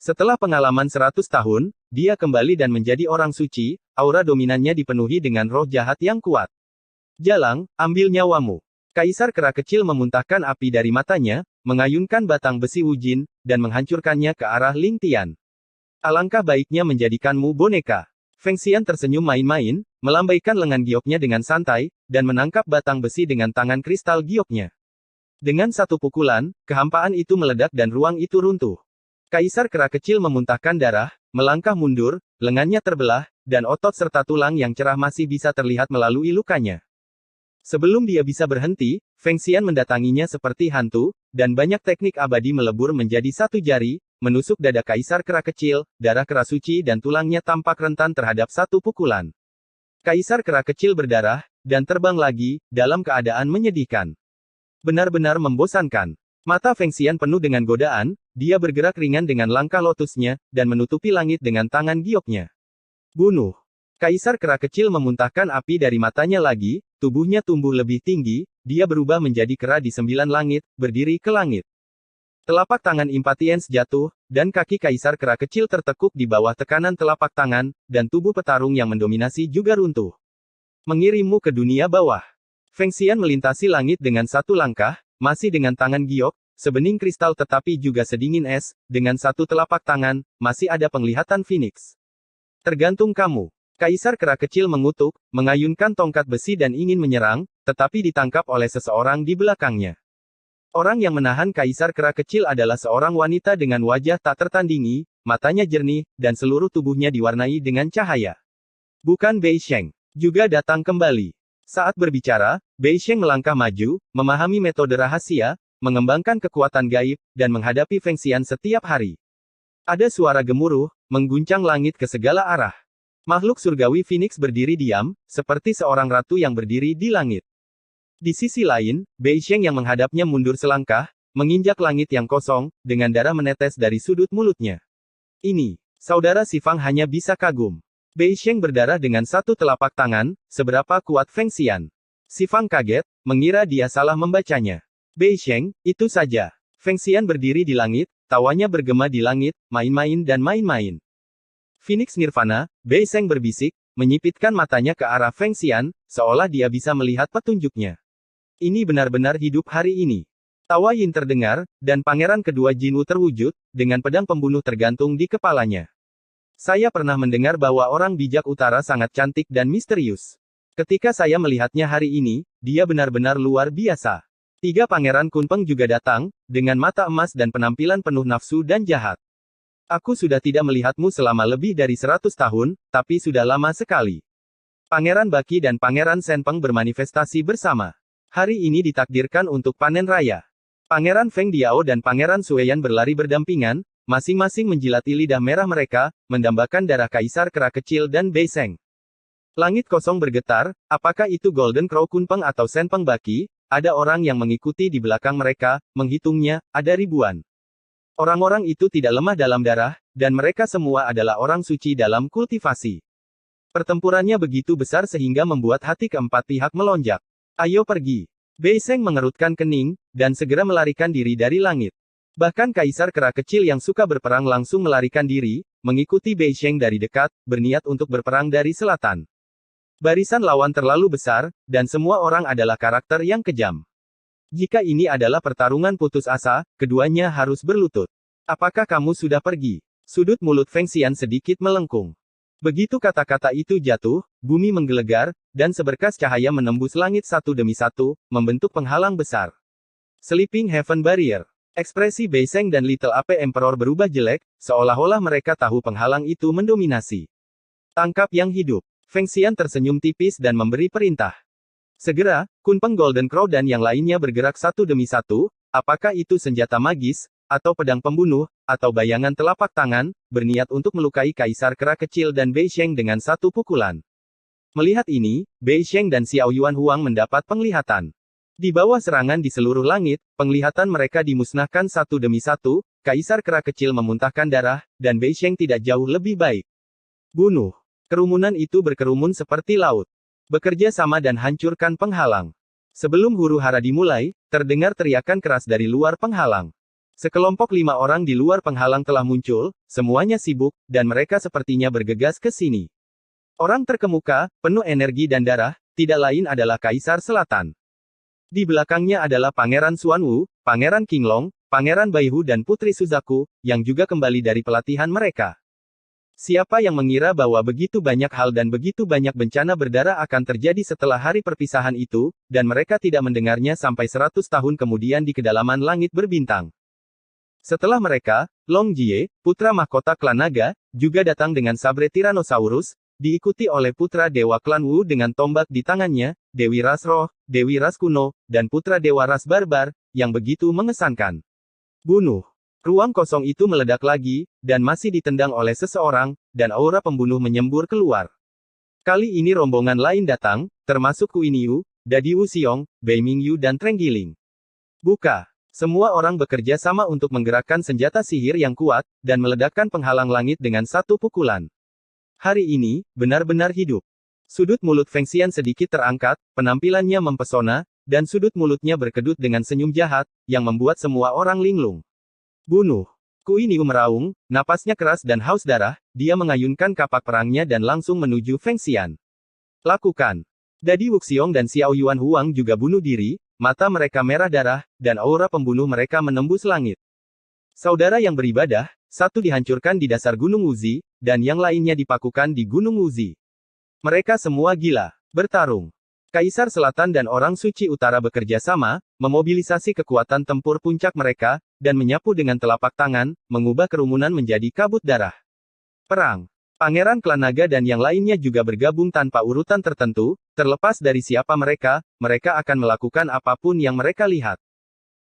Setelah pengalaman 100 tahun, dia kembali dan menjadi orang suci, aura dominannya dipenuhi dengan roh jahat yang kuat. Jalang, ambil nyawamu. Kaisar Kera Kecil memuntahkan api dari matanya, mengayunkan batang besi wujin, dan menghancurkannya ke arah Ling Tian. Alangkah baiknya menjadikanmu boneka. Feng Xian tersenyum main-main, melambaikan lengan gioknya dengan santai, dan menangkap batang besi dengan tangan kristal gioknya. Dengan satu pukulan, kehampaan itu meledak dan ruang itu runtuh. Kaisar Kera kecil memuntahkan darah, melangkah mundur, lengannya terbelah, dan otot serta tulang yang cerah masih bisa terlihat melalui lukanya. Sebelum dia bisa berhenti, Feng Xian mendatanginya seperti hantu, dan banyak teknik abadi melebur menjadi satu jari, menusuk dada Kaisar Kera kecil, darah kera suci dan tulangnya tampak rentan terhadap satu pukulan. Kaisar Kera kecil berdarah, dan terbang lagi, dalam keadaan menyedihkan. Benar-benar membosankan. Mata Feng Xian penuh dengan godaan, dia bergerak ringan dengan langkah lotusnya, dan menutupi langit dengan tangan gioknya. Bunuh. Kaisar Kera kecil memuntahkan api dari matanya lagi, tubuhnya tumbuh lebih tinggi, dia berubah menjadi kera di 9 langit, berdiri ke langit. Telapak tangan Impatiens jatuh, dan kaki Kaisar Kera kecil tertekuk di bawah tekanan telapak tangan, dan tubuh petarung yang mendominasi juga runtuh. Mengirimmu ke dunia bawah. Feng Xian melintasi langit dengan satu langkah, masih dengan tangan giok, sebening kristal tetapi juga sedingin es, dengan satu telapak tangan, masih ada penglihatan Phoenix. Tergantung kamu. Kaisar Kera kecil mengutuk, mengayunkan tongkat besi dan ingin menyerang, tetapi ditangkap oleh seseorang di belakangnya. Orang yang menahan Kaisar Kera kecil adalah seorang wanita dengan wajah tak tertandingi, matanya jernih, dan seluruh tubuhnya diwarnai dengan cahaya. Bukan Bei Sheng. Juga datang kembali. Saat berbicara, Bei Sheng melangkah maju, memahami metode rahasia, mengembangkan kekuatan gaib, dan menghadapi Feng Xian setiap hari. Ada suara gemuruh, mengguncang langit ke segala arah. Makhluk surgawi Phoenix berdiri diam, seperti seorang ratu yang berdiri di langit. Di sisi lain, Bei Sheng yang menghadapnya mundur selangkah, menginjak langit yang kosong, dengan darah menetes dari sudut mulutnya. Ini, saudara Si Fang hanya bisa kagum. Bei Sheng berdarah dengan satu telapak tangan, seberapa kuat Feng Xian. Si Fang kaget, mengira dia salah membacanya. Bei Sheng, itu saja. Feng Xian berdiri di langit, tawanya bergema di langit, main-main dan main-main. Phoenix Nirvana, Bei Sheng berbisik, menyipitkan matanya ke arah Feng Xian, seolah dia bisa melihat petunjuknya. Ini benar-benar hidup hari ini. Tawa Yin terdengar, dan pangeran kedua Jinwu terwujud, dengan pedang pembunuh tergantung di kepalanya. Saya pernah mendengar bahwa orang bijak utara sangat cantik dan misterius. Ketika saya melihatnya hari ini, dia benar-benar luar biasa. 3 Pangeran Kunpeng juga datang, dengan mata emas dan penampilan penuh nafsu dan jahat. Aku sudah tidak melihatmu selama lebih dari 100 tahun, tapi sudah lama sekali. Pangeran Baki dan Pangeran Senpeng bermanifestasi bersama. Hari ini ditakdirkan untuk panen raya. Pangeran Feng Diao dan Pangeran Sueyan berlari berdampingan, masing-masing menjilati lidah merah mereka, mendambakan darah Kaisar Kera kecil dan Bei Sheng. Langit kosong bergetar, apakah itu Golden Crow Kunpeng atau Senpeng Baki? Ada orang yang mengikuti di belakang mereka, menghitungnya, ada ribuan. Orang-orang itu tidak lemah dalam darah, dan mereka semua adalah orang suci dalam kultivasi. Pertempurannya begitu besar sehingga membuat hati keempat pihak melonjak. Ayo pergi. Bei Sheng mengerutkan kening, dan segera melarikan diri dari langit. Bahkan Kaisar Kera kecil yang suka berperang langsung melarikan diri, mengikuti Bei Sheng dari dekat, berniat untuk berperang dari selatan. Barisan lawan terlalu besar, dan semua orang adalah karakter yang kejam. Jika ini adalah pertarungan putus asa, keduanya harus berlutut. Apakah kamu sudah pergi? Sudut mulut Feng Xian sedikit melengkung. Begitu kata-kata itu jatuh, bumi menggelegar, dan seberkas cahaya menembus langit satu demi satu, membentuk penghalang besar. Sleeping Heaven Barrier. Ekspresi Bei Sheng dan Little Ape Emperor berubah jelek, seolah-olah mereka tahu penghalang itu mendominasi. Tangkap yang hidup. Feng Xian tersenyum tipis dan memberi perintah. Segera, Kunpeng Golden Crow dan yang lainnya bergerak satu demi satu, apakah itu senjata magis, atau pedang pembunuh, atau bayangan telapak tangan, berniat untuk melukai Kaisar Kera kecil dan Bei Sheng dengan satu pukulan. Melihat ini, Bei Sheng dan Xiao Yuan Huang mendapat penglihatan. Di bawah serangan di seluruh langit, penglihatan mereka dimusnahkan satu demi satu, Kaisar Kera kecil memuntahkan darah, dan Bei Sheng tidak jauh lebih baik. Bunuh. Kerumunan itu berkerumun seperti laut. Bekerja sama dan hancurkan penghalang. Sebelum huru-hara dimulai, terdengar teriakan keras dari luar penghalang. Sekelompok 5 orang di luar penghalang telah muncul, semuanya sibuk, dan mereka sepertinya bergegas ke sini. Orang terkemuka, penuh energi dan darah, tidak lain adalah Kaisar Selatan. Di belakangnya adalah Pangeran Xuanwu, Pangeran Qinglong, Pangeran Baihu dan Putri Suzaku, yang juga kembali dari pelatihan mereka. Siapa yang mengira bahwa begitu banyak hal dan begitu banyak bencana berdarah akan terjadi setelah hari perpisahan itu, dan mereka tidak mendengarnya sampai 100 tahun kemudian di kedalaman langit berbintang. Setelah mereka, Long Jie, putra mahkota klan naga, juga datang dengan sabre Tyrannosaurus, diikuti oleh putra dewa klan Wu dengan tombak di tangannya, Dewi Ras Roh, Dewi Ras Kuno, dan putra dewa ras barbar, yang begitu mengesankan. Bunuh. Ruang kosong itu meledak lagi, dan masih ditendang oleh seseorang, dan aura pembunuh menyembur keluar. Kali ini rombongan lain datang, termasuk Qin Yu, Dadi Wuxiong, Bei Mingyu dan Treng Giling. Buka. Semua orang bekerja sama untuk menggerakkan senjata sihir yang kuat, dan meledakkan penghalang langit dengan satu pukulan. Hari ini, benar-benar hidup. Sudut mulut Feng Xian sedikit terangkat, penampilannya mempesona, dan sudut mulutnya berkedut dengan senyum jahat, yang membuat semua orang linglung. Bunuh. Qin Yu meraung, napasnya keras dan haus darah, dia mengayunkan kapak perangnya dan langsung menuju Feng Xian. Lakukan. Dadi Wuxiong dan Xiao Yuan Huang juga bunuh diri, mata mereka merah darah, dan aura pembunuh mereka menembus langit. Saudara yang beribadah, satu dihancurkan di dasar Gunung Wuzi, dan yang lainnya dipakukan di Gunung Wuzi. Mereka semua gila. Bertarung. Kaisar Selatan dan orang suci utara bekerja sama, memobilisasi kekuatan tempur puncak mereka, dan menyapu dengan telapak tangan, mengubah kerumunan menjadi kabut darah. Perang. Pangeran klan naga dan yang lainnya juga bergabung tanpa urutan tertentu, terlepas dari siapa mereka akan melakukan apapun yang mereka lihat.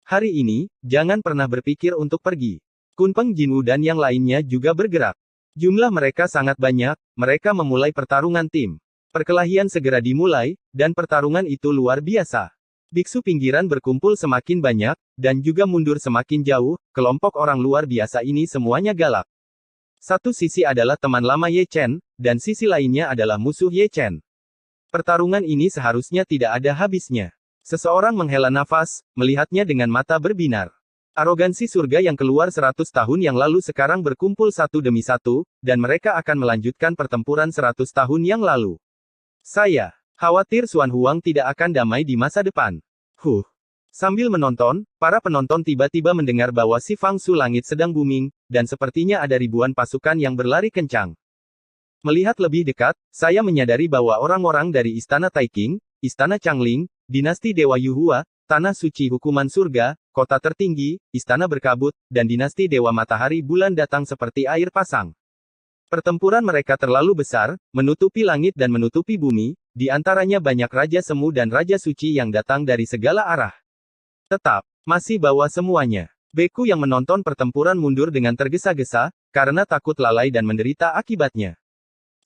Hari ini, jangan pernah berpikir untuk pergi. Kunpeng Jinwu dan yang lainnya juga bergerak. Jumlah mereka sangat banyak, mereka memulai pertarungan tim. Perkelahian segera dimulai, dan pertarungan itu luar biasa. Biksu pinggiran berkumpul semakin banyak, dan juga mundur semakin jauh, kelompok orang luar biasa ini semuanya galak. Satu sisi adalah teman lama Ye Chen, dan sisi lainnya adalah musuh Ye Chen. Pertarungan ini seharusnya tidak ada habisnya. Seseorang menghela nafas, melihatnya dengan mata berbinar. Arogansi surga yang keluar 100 tahun yang lalu sekarang berkumpul satu demi satu, dan mereka akan melanjutkan pertempuran 100 tahun yang lalu. Saya khawatir Xuan Huang tidak akan damai di masa depan. Sambil menonton, para penonton tiba-tiba mendengar bahwa si Fang Su langit sedang booming, dan sepertinya ada ribuan pasukan yang berlari kencang. Melihat lebih dekat, saya menyadari bahwa orang-orang dari Istana Taiking, Istana Changling, Dinasti Dewa Yuhua, Tanah Suci Hukuman Surga, Kota Tertinggi, Istana Berkabut, dan Dinasti Dewa Matahari Bulan datang seperti air pasang. Pertempuran mereka terlalu besar, menutupi langit dan menutupi bumi, di antaranya banyak Raja Semu dan Raja Suci yang datang dari segala arah. Tetap, masih bawa semuanya. Beku yang menonton pertempuran mundur dengan tergesa-gesa, karena takut lalai dan menderita akibatnya.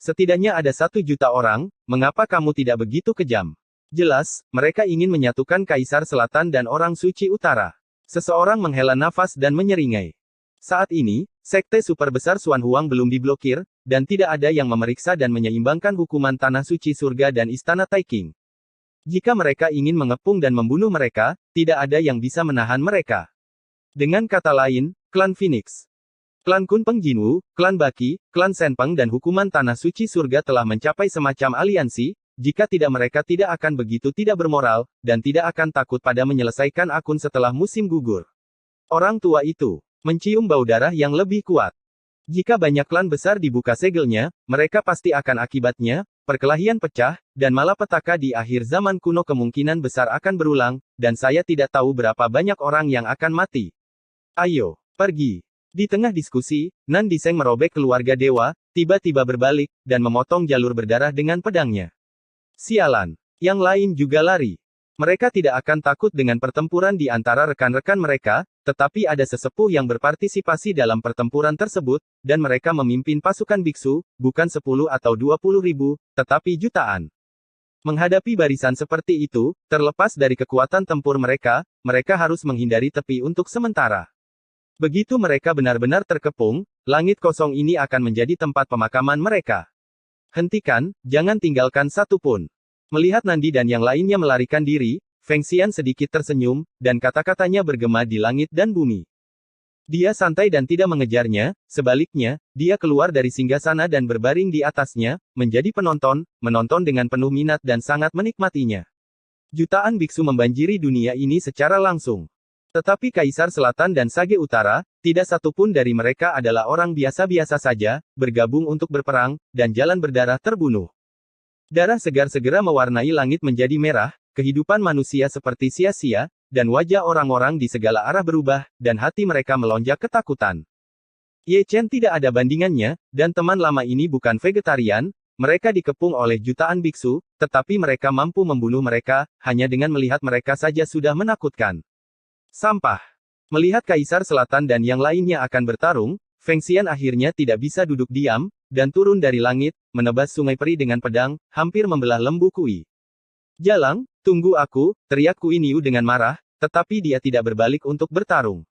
Setidaknya ada 1 juta orang, mengapa kamu tidak begitu kejam? Jelas, mereka ingin menyatukan Kaisar Selatan dan orang suci utara. Seseorang menghela nafas dan menyeringai. Saat ini, Sekte Super Besar Xuan Huang belum diblokir, dan tidak ada yang memeriksa dan menyeimbangkan hukuman Tanah Suci Surga dan Istana Taiking. Jika mereka ingin mengepung dan membunuh mereka, tidak ada yang bisa menahan mereka. Dengan kata lain, klan Phoenix, klan Kunpeng Jinwu, klan Baqi, klan Shenpeng dan hukuman Tanah Suci Surga telah mencapai semacam aliansi, jika tidak mereka tidak akan begitu tidak bermoral, dan tidak akan takut pada menyelesaikan akun setelah musim gugur. Orang tua itu mencium bau darah yang lebih kuat. Jika banyak klan besar dibuka segelnya, mereka pasti akan akibatnya, perkelahian pecah, dan malapetaka di akhir zaman kuno kemungkinan besar akan berulang, dan saya tidak tahu berapa banyak orang yang akan mati. Ayo, pergi. Di tengah diskusi, Nan Diseng merobek keluarga dewa, tiba-tiba berbalik, dan memotong jalur berdarah dengan pedangnya. Sialan. Yang lain juga lari. Mereka tidak akan takut dengan pertempuran di antara rekan-rekan mereka, tetapi ada sesepuh yang berpartisipasi dalam pertempuran tersebut, dan mereka memimpin pasukan biksu, bukan 10 atau 20 ribu, tetapi jutaan. Menghadapi barisan seperti itu, terlepas dari kekuatan tempur mereka harus menghindari tepi untuk sementara. Begitu mereka benar-benar terkepung, langit kosong ini akan menjadi tempat pemakaman mereka. Hentikan, jangan tinggalkan satu pun. Melihat Nandi dan yang lainnya melarikan diri, Feng Xian sedikit tersenyum, dan kata-katanya bergema di langit dan bumi. Dia santai dan tidak mengejarnya, sebaliknya, dia keluar dari singgasana dan berbaring di atasnya, menjadi penonton, menonton dengan penuh minat dan sangat menikmatinya. Jutaan biksu membanjiri dunia ini secara langsung. Tetapi Kaisar Selatan dan Sage Utara, Tidak satupun dari mereka adalah orang biasa-biasa saja, bergabung untuk berperang, dan jalan berdarah terbunuh. Darah segar segera mewarnai langit menjadi merah, kehidupan manusia seperti sia-sia, dan wajah orang-orang di segala arah berubah, dan hati mereka melonjak ketakutan. Ye Chen tidak ada bandingannya, dan teman lama ini bukan vegetarian, mereka dikepung oleh jutaan biksu, tetapi mereka mampu membunuh mereka, hanya dengan melihat mereka saja sudah menakutkan. Sampah. Melihat Kaisar Selatan dan yang lainnya akan bertarung, Feng Xian akhirnya tidak bisa duduk diam, dan turun dari langit, menebas sungai peri dengan pedang, hampir membelah lembu Kui. Jalang, tunggu aku, teriak Kui Niu dengan marah, tetapi dia tidak berbalik untuk bertarung.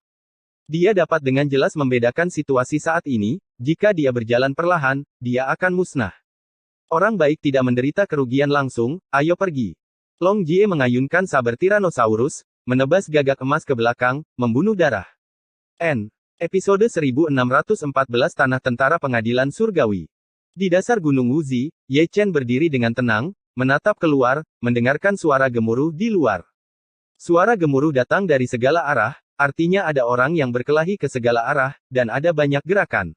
Dia dapat dengan jelas membedakan situasi saat ini, jika dia berjalan perlahan, dia akan musnah. Orang baik tidak menderita kerugian langsung, ayo pergi. Long Jie mengayunkan saber Tyrannosaurus, menebas gagak emas ke belakang, membunuh darah. Episode 1614 Tanah Tentara Pengadilan Surgawi. Di dasar Gunung Wuzi, Ye Chen berdiri dengan tenang, menatap keluar, mendengarkan suara gemuruh di luar. Suara gemuruh datang dari segala arah, artinya ada orang yang berkelahi ke segala arah, dan ada banyak gerakan.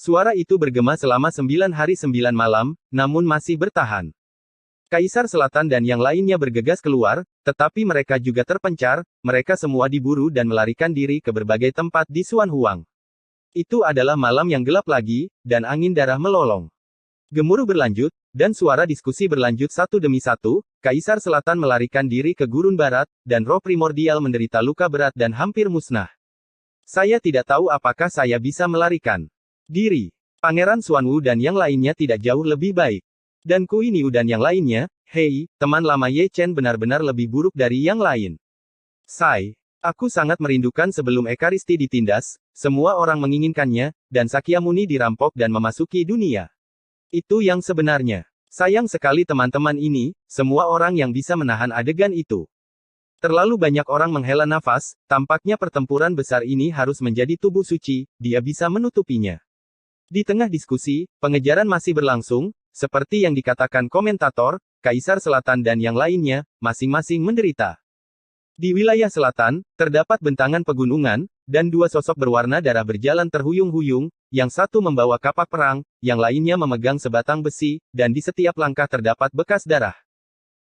Suara itu bergema selama 9 hari 9 malam, namun masih bertahan. Kaisar Selatan dan yang lainnya bergegas keluar, tetapi mereka juga terpencar, mereka semua diburu dan melarikan diri ke berbagai tempat di Xuanhuang. Itu adalah malam yang gelap lagi, dan angin darah melolong. Gemuruh berlanjut, dan suara diskusi berlanjut satu demi satu, Kaisar Selatan melarikan diri ke gurun barat, dan roh primordial menderita luka berat dan hampir musnah. Saya tidak tahu apakah saya bisa melarikan diri. Pangeran Xuanwu dan yang lainnya tidak jauh lebih baik. Dan Kui Niu dan yang lainnya, hei, teman lama Ye Chen benar-benar lebih buruk dari yang lain. Aku sangat merindukan sebelum Ekaristi ditindas, semua orang menginginkannya, dan Sakyamuni dirampok dan memasuki dunia. Itu yang sebenarnya. Sayang sekali teman-teman ini, semua orang yang bisa menahan adegan itu. Terlalu banyak orang menghela nafas, tampaknya pertempuran besar ini harus menjadi tubuh suci, dia bisa menutupinya. Di tengah diskusi, pengejaran masih berlangsung, seperti yang dikatakan komentator, Kaisar Selatan dan yang lainnya, masing-masing menderita. Di wilayah selatan, terdapat bentangan pegunungan, dan dua sosok berwarna darah berjalan terhuyung-huyung, yang satu membawa kapak perang, yang lainnya memegang sebatang besi, dan di setiap langkah terdapat bekas darah.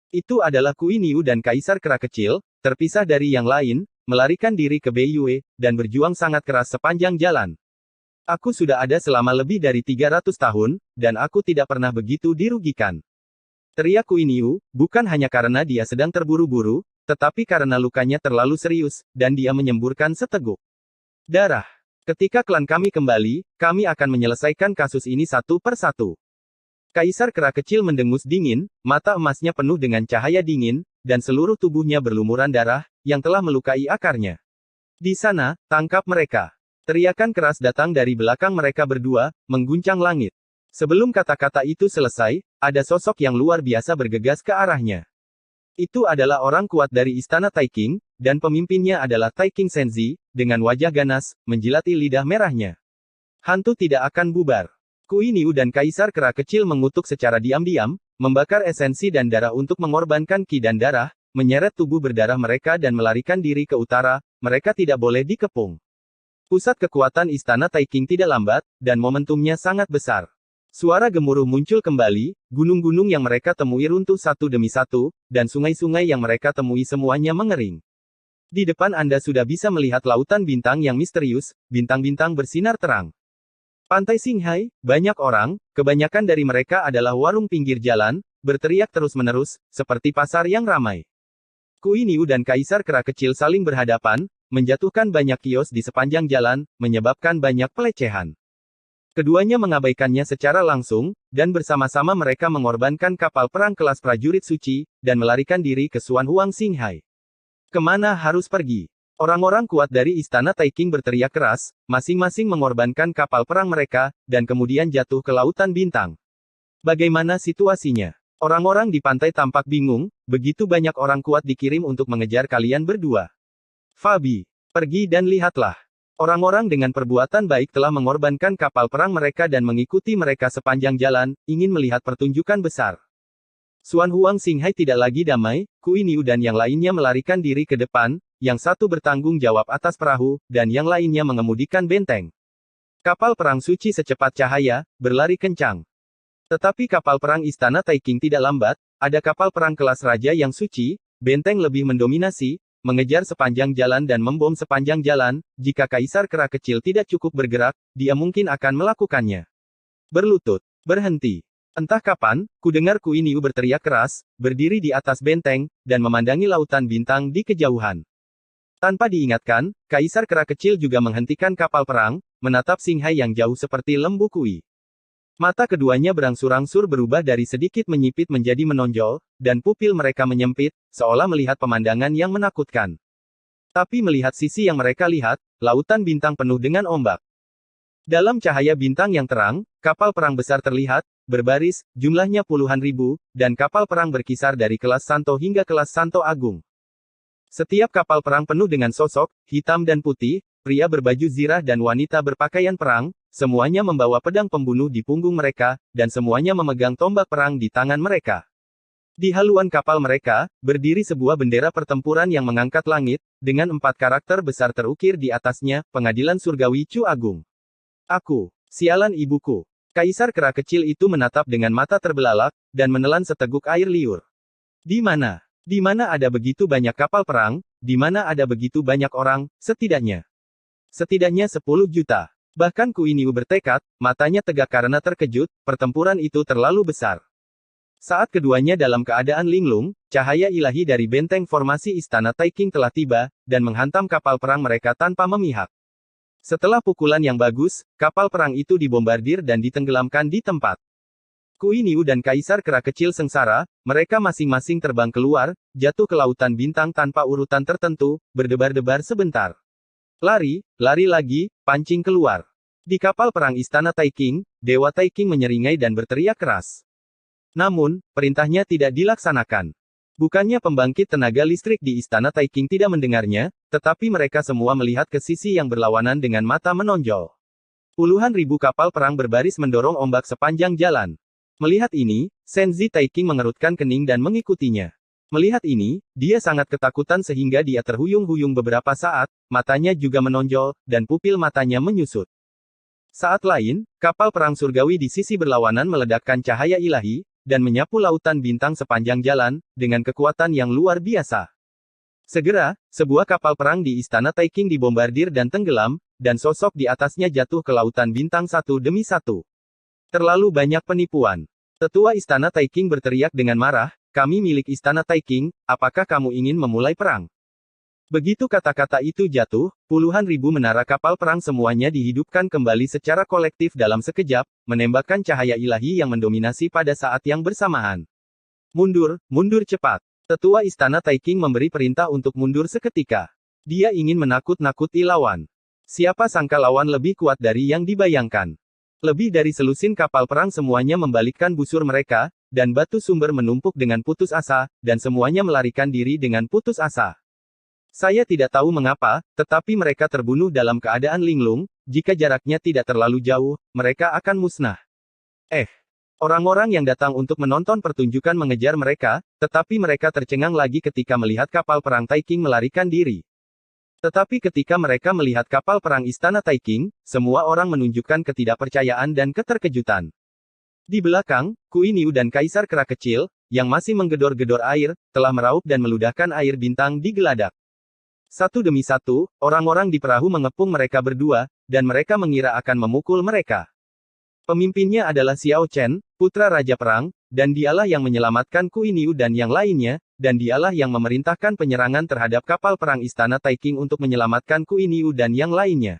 Itu adalah Kui Niu dan Kaisar Kera Kecil, terpisah dari yang lain, melarikan diri ke Beiyue, dan berjuang sangat keras sepanjang jalan. Aku sudah ada selama lebih dari 300 tahun, dan aku tidak pernah begitu dirugikan. Teriak Kui Niu, bukan hanya karena dia sedang terburu-buru, tetapi karena lukanya terlalu serius, dan dia menyemburkan seteguk darah. Ketika klan kami kembali, kami akan menyelesaikan kasus ini satu per satu. Kaisar Kera Kecil mendengus dingin, mata emasnya penuh dengan cahaya dingin, dan seluruh tubuhnya berlumuran darah, yang telah melukai akarnya. Di sana, tangkap mereka. Teriakan keras datang dari belakang mereka berdua, mengguncang langit. Sebelum kata-kata itu selesai, ada sosok yang luar biasa bergegas ke arahnya. Itu adalah orang kuat dari Istana Taiking, dan pemimpinnya adalah Taiking Senzi, dengan wajah ganas, menjilati lidah merahnya. Hantu tidak akan bubar. Kui Niu dan Kaisar Kera Kecil mengutuk secara diam-diam, membakar esensi dan darah untuk mengorbankan ki dan darah, menyeret tubuh berdarah mereka dan melarikan diri ke utara, mereka tidak boleh dikepung. Pusat kekuatan Istana Taiking tidak lambat, dan momentumnya sangat besar. Suara gemuruh muncul kembali, gunung-gunung yang mereka temui runtuh satu demi satu, dan sungai-sungai yang mereka temui semuanya mengering. Di depan Anda sudah bisa melihat lautan bintang yang misterius, bintang-bintang bersinar terang. Pantai Qinghai, banyak orang, kebanyakan dari mereka adalah warung pinggir jalan, berteriak terus-menerus, seperti pasar yang ramai. Kui Niu dan Kaisar Kera Kecil saling berhadapan, menjatuhkan banyak kios di sepanjang jalan, menyebabkan banyak pelecehan. Keduanya mengabaikannya secara langsung, dan bersama-sama mereka mengorbankan kapal perang kelas prajurit suci, dan melarikan diri ke Xuanhuang Qinghai. Kemana harus pergi? Orang-orang kuat dari Istana Taiking berteriak keras, masing-masing mengorbankan kapal perang mereka, dan kemudian jatuh ke lautan bintang. Bagaimana situasinya? Orang-orang di pantai tampak bingung, begitu banyak orang kuat dikirim untuk mengejar kalian berdua. Fabi, pergi dan lihatlah. Orang-orang dengan perbuatan baik telah mengorbankan kapal perang mereka dan mengikuti mereka sepanjang jalan, ingin melihat pertunjukan besar. Xuanhuang Qinghai tidak lagi damai, Kui Niu dan yang lainnya melarikan diri ke depan, yang satu bertanggung jawab atas perahu, dan yang lainnya mengemudikan benteng. Kapal perang suci secepat cahaya, berlari kencang. Tetapi kapal perang Istana Taikeng tidak lambat, ada kapal perang kelas Raja yang suci, benteng lebih mendominasi, mengejar sepanjang jalan dan membom sepanjang jalan. Jika Kaisar Kera Kecil tidak cukup bergerak, dia mungkin akan melakukannya. Berlutut, berhenti. Entah kapan, kudengar Kui Niu berteriak keras, berdiri di atas benteng, dan memandangi lautan bintang di kejauhan. Tanpa diingatkan, Kaisar Kera Kecil juga menghentikan kapal perang, menatap Singhai yang jauh seperti lembu Kui. Mata keduanya berangsur-angsur berubah dari sedikit menyipit menjadi menonjol, dan pupil mereka menyempit, seolah melihat pemandangan yang menakutkan. Tapi melihat sisi yang mereka lihat, lautan bintang penuh dengan ombak. Dalam cahaya bintang yang terang, kapal perang besar terlihat, berbaris, jumlahnya puluhan ribu, dan kapal perang berkisar dari kelas Santo hingga kelas Santo Agung. Setiap kapal perang penuh dengan sosok, hitam dan putih, pria berbaju zirah dan wanita berpakaian perang, semuanya membawa pedang pembunuh di punggung mereka, dan semuanya memegang tombak perang di tangan mereka. Di haluan kapal mereka, berdiri sebuah bendera pertempuran yang mengangkat langit, dengan 4 karakter besar terukir di atasnya, Pengadilan Surgawi Chu Agung. Aku, sialan ibuku. Kaisar Kera Kecil itu menatap dengan mata terbelalak, dan menelan seteguk air liur. Di mana? Di mana ada begitu banyak kapal perang, di mana ada begitu banyak orang, setidaknya 10 juta. Bahkan Kui Niu bertekad, matanya tegak karena terkejut, pertempuran itu terlalu besar. Saat keduanya dalam keadaan linglung, cahaya ilahi dari benteng formasi Istana Taikeng telah tiba, dan menghantam kapal perang mereka tanpa memihak. Setelah pukulan yang bagus, kapal perang itu dibombardir dan ditenggelamkan di tempat. Kui Niu dan Kaisar Kera Kecil sengsara, mereka masing-masing terbang keluar, jatuh ke lautan bintang tanpa urutan tertentu, berdebar-debar sebentar. Lari, lari lagi, pancing keluar. Di kapal perang Istana Taikeng, Dewa Taikeng menyeringai dan berteriak keras. Namun, perintahnya tidak dilaksanakan. Bukannya pembangkit tenaga listrik di Istana Taikeng tidak mendengarnya, tetapi mereka semua melihat ke sisi yang berlawanan dengan mata menonjol. Puluhan ribu kapal perang berbaris mendorong ombak sepanjang jalan. Melihat ini, Senzi Taikeng mengerutkan kening dan mengikutinya. Melihat ini, dia sangat ketakutan sehingga dia terhuyung-huyung beberapa saat, matanya juga menonjol, dan pupil matanya menyusut. Saat lain, kapal perang surgawi di sisi berlawanan meledakkan cahaya ilahi, dan menyapu lautan bintang sepanjang jalan, dengan kekuatan yang luar biasa. Segera, sebuah kapal perang di Istana Taikeng dibombardir dan tenggelam, dan sosok di atasnya jatuh ke lautan bintang satu demi satu. Terlalu banyak penipuan. Tetua Istana Taikeng berteriak dengan marah, "Kami milik Istana Taikeng, apakah kamu ingin memulai perang?" Begitu kata-kata itu jatuh, puluhan ribu menara kapal perang semuanya dihidupkan kembali secara kolektif dalam sekejap, menembakkan cahaya ilahi yang mendominasi pada saat yang bersamaan. Mundur, mundur cepat. Tetua Istana Taikeng memberi perintah untuk mundur seketika. Dia ingin menakut-nakuti lawan. Siapa sangka lawan lebih kuat dari yang dibayangkan. Lebih dari selusin kapal perang semuanya membalikkan busur mereka, dan batu sumber menumpuk dengan putus asa, dan semuanya melarikan diri dengan putus asa. Saya tidak tahu mengapa, tetapi mereka terbunuh dalam keadaan linglung, jika jaraknya tidak terlalu jauh, mereka akan musnah. Orang-orang yang datang untuk menonton pertunjukan mengejar mereka, tetapi mereka tercengang lagi ketika melihat kapal perang Taikeng melarikan diri. Tetapi ketika mereka melihat kapal perang Istana Taikeng, semua orang menunjukkan ketidakpercayaan dan keterkejutan. Di belakang, Kui Niu dan Kaisar Kera Kecil, yang masih menggedor-gedor air, telah meraup dan meludahkan air bintang di geladak. Satu demi satu, orang-orang di perahu mengepung mereka berdua, dan mereka mengira akan memukul mereka. Pemimpinnya adalah Xiao Chen, putra Raja Perang, dan dialah yang menyelamatkan Kui Niu dan yang lainnya, dan dialah yang memerintahkan penyerangan terhadap kapal perang Istana Taikeng untuk menyelamatkan Kui Niu dan yang lainnya.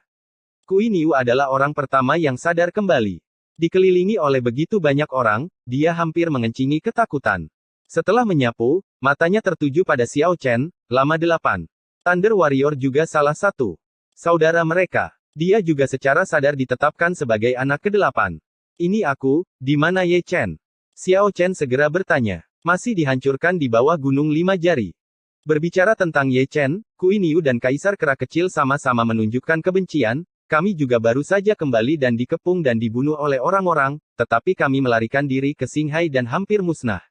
Kui Niu adalah orang pertama yang sadar kembali. Dikelilingi oleh begitu banyak orang, dia hampir mengencingi ketakutan. Setelah menyapu, matanya tertuju pada Xiao Chen, Lama 8. Thunder Warrior juga salah satu saudara mereka. Dia juga secara sadar ditetapkan sebagai anak ke-8. Ini aku, di mana Ye Chen? Xiao Chen segera bertanya. Masih dihancurkan di bawah gunung 5 jari. Berbicara tentang Ye Chen, Kui Niu dan Kaisar Kera Kecil sama-sama menunjukkan kebencian. Kami juga baru saja kembali dan dikepung dan dibunuh oleh orang-orang, tetapi kami melarikan diri ke Singhai dan hampir musnah.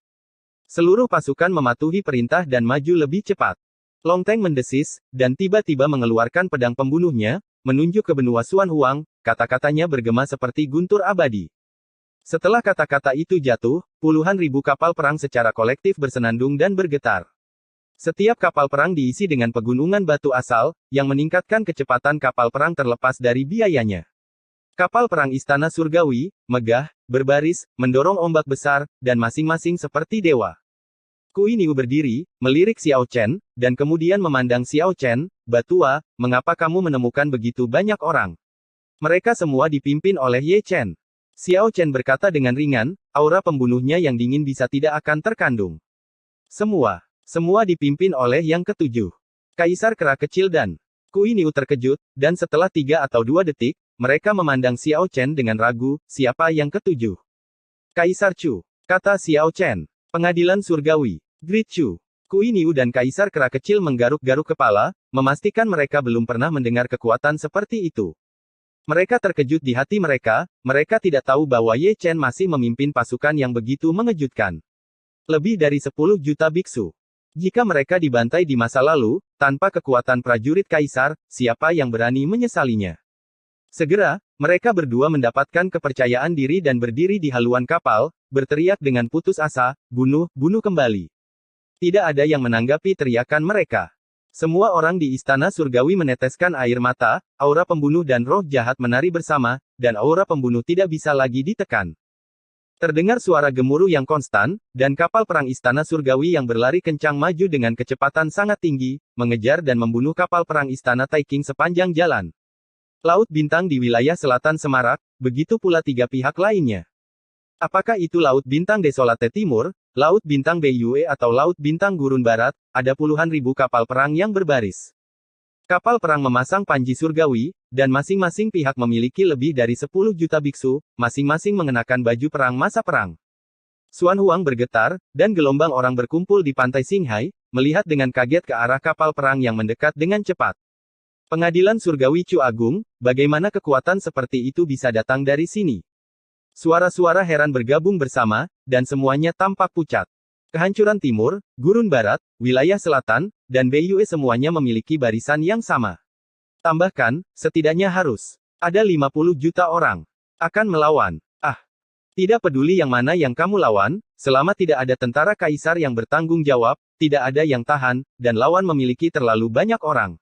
Seluruh pasukan mematuhi perintah dan maju lebih cepat. Long Teng mendesis, dan tiba-tiba mengeluarkan pedang pembunuhnya, menunjuk ke benua Xuan Huang, kata-katanya bergema seperti guntur abadi. Setelah kata-kata itu jatuh, puluhan ribu kapal perang secara kolektif bersenandung dan bergetar. Setiap kapal perang diisi dengan pegunungan batu asal, yang meningkatkan kecepatan kapal perang terlepas dari biayanya. Kapal perang Istana Surgawi, megah, berbaris, mendorong ombak besar, dan masing-masing seperti dewa. Kui Niu berdiri, melirik Xiao Chen, dan kemudian memandang Xiao Chen, "Batua, mengapa kamu menemukan begitu banyak orang? Mereka semua dipimpin oleh Ye Chen." Xiao Chen berkata dengan ringan, aura pembunuhnya yang dingin bisa tidak akan terkandung. Semua dipimpin oleh yang ketujuh. Kaisar Kera Kecil dan Kui Niu terkejut, dan setelah 3 atau 2 detik, mereka memandang Xiao Chen dengan ragu, siapa yang ketujuh? Kaisar Chu, kata Xiao Chen. Pengadilan Surgawi. Great Chu. Kui Niu dan Kaisar Kera Kecil menggaruk-garuk kepala, memastikan mereka belum pernah mendengar kekuatan seperti itu. Mereka terkejut di hati mereka tidak tahu bahwa Ye Chen masih memimpin pasukan yang begitu mengejutkan. Lebih dari 10 juta biksu. Jika mereka dibantai di masa lalu, tanpa kekuatan prajurit kaisar, siapa yang berani menyesalinya? Segera, mereka berdua mendapatkan kepercayaan diri dan berdiri di haluan kapal, berteriak dengan putus asa, bunuh kembali. Tidak ada yang menanggapi teriakan mereka. Semua orang di Istana Surgawi meneteskan air mata, aura pembunuh dan roh jahat menari bersama, dan aura pembunuh tidak bisa lagi ditekan. Terdengar suara gemuruh yang konstan, dan kapal perang Istana Surgawi yang berlari kencang maju dengan kecepatan sangat tinggi, mengejar dan membunuh kapal perang Istana Taiking sepanjang jalan. Laut Bintang di wilayah selatan semarak, begitu pula 3 pihak lainnya. Apakah itu Laut Bintang Desolate Timur, Laut Bintang Beiyue atau Laut Bintang Gurun Barat, ada puluhan ribu kapal perang yang berbaris. Kapal perang memasang panji surgawi, dan masing-masing pihak memiliki lebih dari 10 juta biksu, masing-masing mengenakan baju perang masa perang. Xuan Huang bergetar, dan gelombang orang berkumpul di pantai Xinghai, melihat dengan kaget ke arah kapal perang yang mendekat dengan cepat. Pengadilan Surgawi Chu Agung, bagaimana kekuatan seperti itu bisa datang dari sini? Suara-suara heran bergabung bersama, dan semuanya tampak pucat. Kehancuran Timur, Gurun Barat, wilayah selatan, dan Beiyue semuanya memiliki barisan yang sama. Tambahkan, setidaknya harus ada 50 juta orang akan melawan. Tidak peduli yang mana yang kamu lawan, selama tidak ada tentara kaisar yang bertanggung jawab, tidak ada yang tahan, dan lawan memiliki terlalu banyak orang.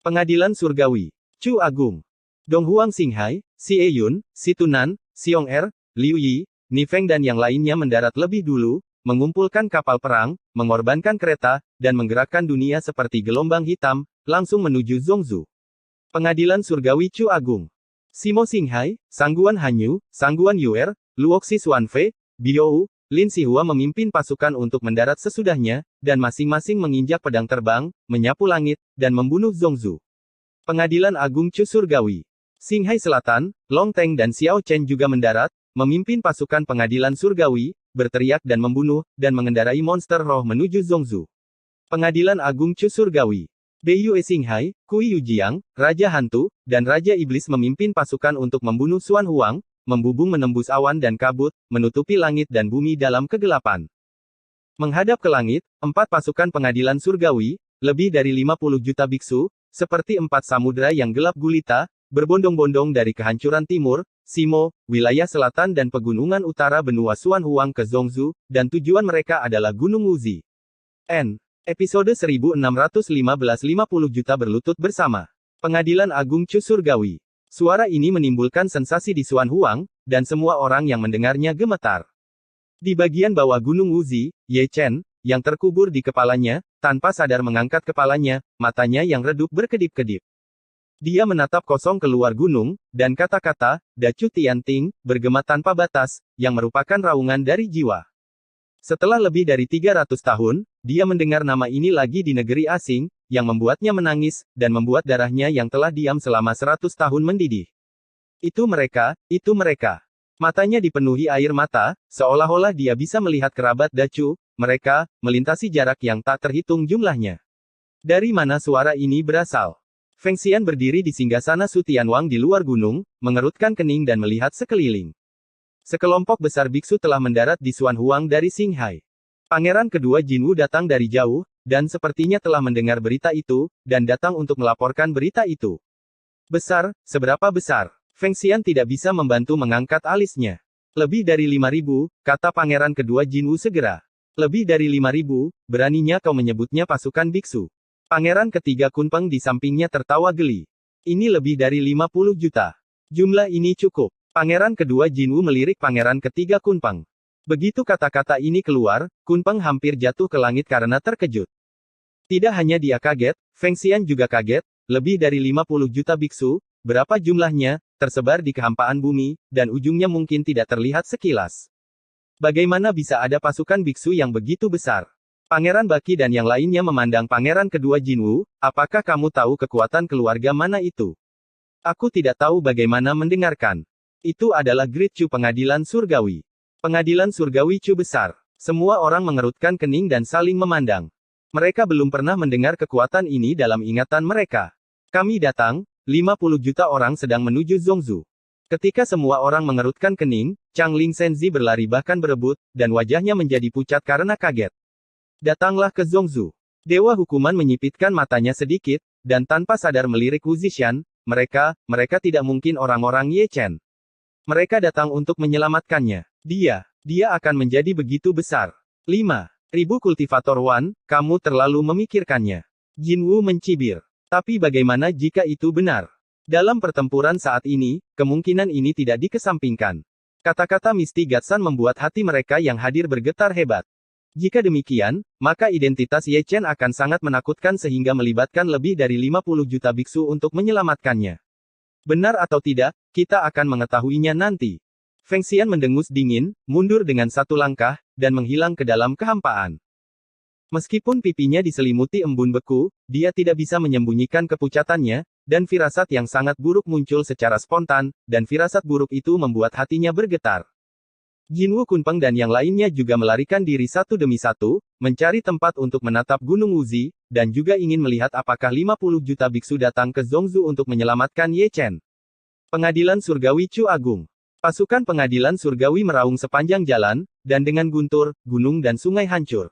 Pengadilan Surgawi. Chu Agung. Dong Huang Xinghai, Si Yun, Si Tunan, Xiong Er, Liu Yi, Ni Feng dan yang lainnya mendarat lebih dulu, mengumpulkan kapal perang, mengorbankan kereta, dan menggerakkan dunia seperti gelombang hitam, langsung menuju Zhongzhou. Pengadilan Surgawi Chu Agung. Simo Xinghai, Sangguan Hanyu, Sangguan Yuer, Luoxi Xuanfei, Biou, Lin Sihua memimpin pasukan untuk mendarat sesudahnya, dan masing-masing menginjak pedang terbang, menyapu langit, dan membunuh Zhongzhou. Pengadilan Agung Chu Surgawi. Xinghai Selatan, Long Teng dan Xiao Chen juga mendarat, memimpin pasukan pengadilan surgawi, berteriak dan membunuh, dan mengendarai monster roh menuju Zhongzhou. Pengadilan Agung Chu Surgawi. Beiyue Xinghai, Kui Yujiang, Raja Hantu, dan Raja Iblis memimpin pasukan untuk membunuh Xuan Huang, membubung menembus awan dan kabut, menutupi langit dan bumi dalam kegelapan. Menghadap ke langit, 4 pasukan pengadilan surgawi, lebih dari 50 juta biksu, seperti 4 samudera yang gelap gulita, berbondong-bondong dari kehancuran timur, Simo, wilayah selatan dan pegunungan utara benua Xuan Huang ke Zhongzhou, dan tujuan mereka adalah Gunung Wuzi. Episode 1615 50 juta berlutut bersama. Pengadilan Agung Chu Surgawi. Suara ini menimbulkan sensasi di Xuan Huang, dan semua orang yang mendengarnya gemetar. Di bagian bawah Gunung Wuzi, Ye Chen, yang terkubur di kepalanya, tanpa sadar mengangkat kepalanya, matanya yang redup berkedip-kedip. Dia menatap kosong keluar gunung, dan kata-kata, Dacu Tianting, bergema tanpa batas, yang merupakan raungan dari jiwa. Setelah lebih dari 300 tahun, dia mendengar nama ini lagi di negeri asing, yang membuatnya menangis, dan membuat darahnya yang telah diam selama 100 tahun mendidih. Itu mereka. Matanya dipenuhi air mata, seolah-olah dia bisa melihat kerabat Dacu, mereka, melintasi jarak yang tak terhitung jumlahnya. Dari mana suara ini berasal? Feng Xian berdiri di singgasana Su Tianwang di luar gunung, mengerutkan kening dan melihat sekeliling. Sekelompok besar biksu telah mendarat di Xuan Huang dari Xinghai. Pangeran kedua Jinwu datang dari jauh, dan sepertinya telah mendengar berita itu, dan datang untuk melaporkan berita itu. Besar, seberapa besar? Feng Xian tidak bisa membantu mengangkat alisnya. Lebih dari 5.000, kata pangeran kedua Jinwu segera. Lebih dari 5.000, beraninya kau menyebutnya pasukan biksu. Pangeran ketiga Kunpeng di sampingnya tertawa geli. Ini lebih dari 50 juta. Jumlah ini cukup. Pangeran kedua Jinwu melirik pangeran ketiga Kunpeng. Begitu kata-kata ini keluar, Kunpeng hampir jatuh ke langit karena terkejut. Tidak hanya dia kaget, Feng Xian juga kaget, lebih dari 50 juta biksu, berapa jumlahnya, tersebar di kehampaan bumi, dan ujungnya mungkin tidak terlihat sekilas. Bagaimana bisa ada pasukan biksu yang begitu besar? Pangeran Baki dan yang lainnya memandang pangeran kedua Jinwu, apakah kamu tahu kekuatan keluarga mana itu? Aku tidak tahu bagaimana mendengarkan. Itu adalah Great Chu Pengadilan Surgawi. Pengadilan Surgawi Chu besar. Semua orang mengerutkan kening dan saling memandang. Mereka belum pernah mendengar kekuatan ini dalam ingatan mereka. Kami datang, 50 juta orang sedang menuju Zhongzhou. Ketika semua orang mengerutkan kening, Chang Ling Senzi berlari bahkan berebut, dan wajahnya menjadi pucat karena kaget. Datanglah ke Zhongzhou. Dewa hukuman menyipitkan matanya sedikit, dan tanpa sadar melirik Wu Zishan, mereka tidak mungkin orang-orang Ye Chen. Mereka datang untuk menyelamatkannya. Dia akan menjadi begitu besar. 5.000 kultivator Wan, kamu terlalu memikirkannya. Jinwu mencibir. Tapi bagaimana jika itu benar? Dalam pertempuran saat ini, kemungkinan ini tidak dikesampingkan. Kata-kata Misty Gatsan membuat hati mereka yang hadir bergetar hebat. Jika demikian, maka identitas Ye Chen akan sangat menakutkan sehingga melibatkan lebih dari 50 juta biksu untuk menyelamatkannya. Benar atau tidak, kita akan mengetahuinya nanti. Feng Xian mendengus dingin, mundur dengan satu langkah, dan menghilang ke dalam kehampaan. Meskipun pipinya diselimuti embun beku, dia tidak bisa menyembunyikan kepucatannya, dan firasat yang sangat buruk muncul secara spontan, dan firasat buruk itu membuat hatinya bergetar. Jinwu Kunpeng dan yang lainnya juga melarikan diri satu demi satu, mencari tempat untuk menatap Gunung Wuzi, dan juga ingin melihat apakah 50 juta biksu datang ke Zhongzhou untuk menyelamatkan Ye Chen. Pengadilan Surgawi Chu Agung. Pasukan pengadilan surgawi meraung sepanjang jalan, dan dengan guntur, gunung dan sungai hancur.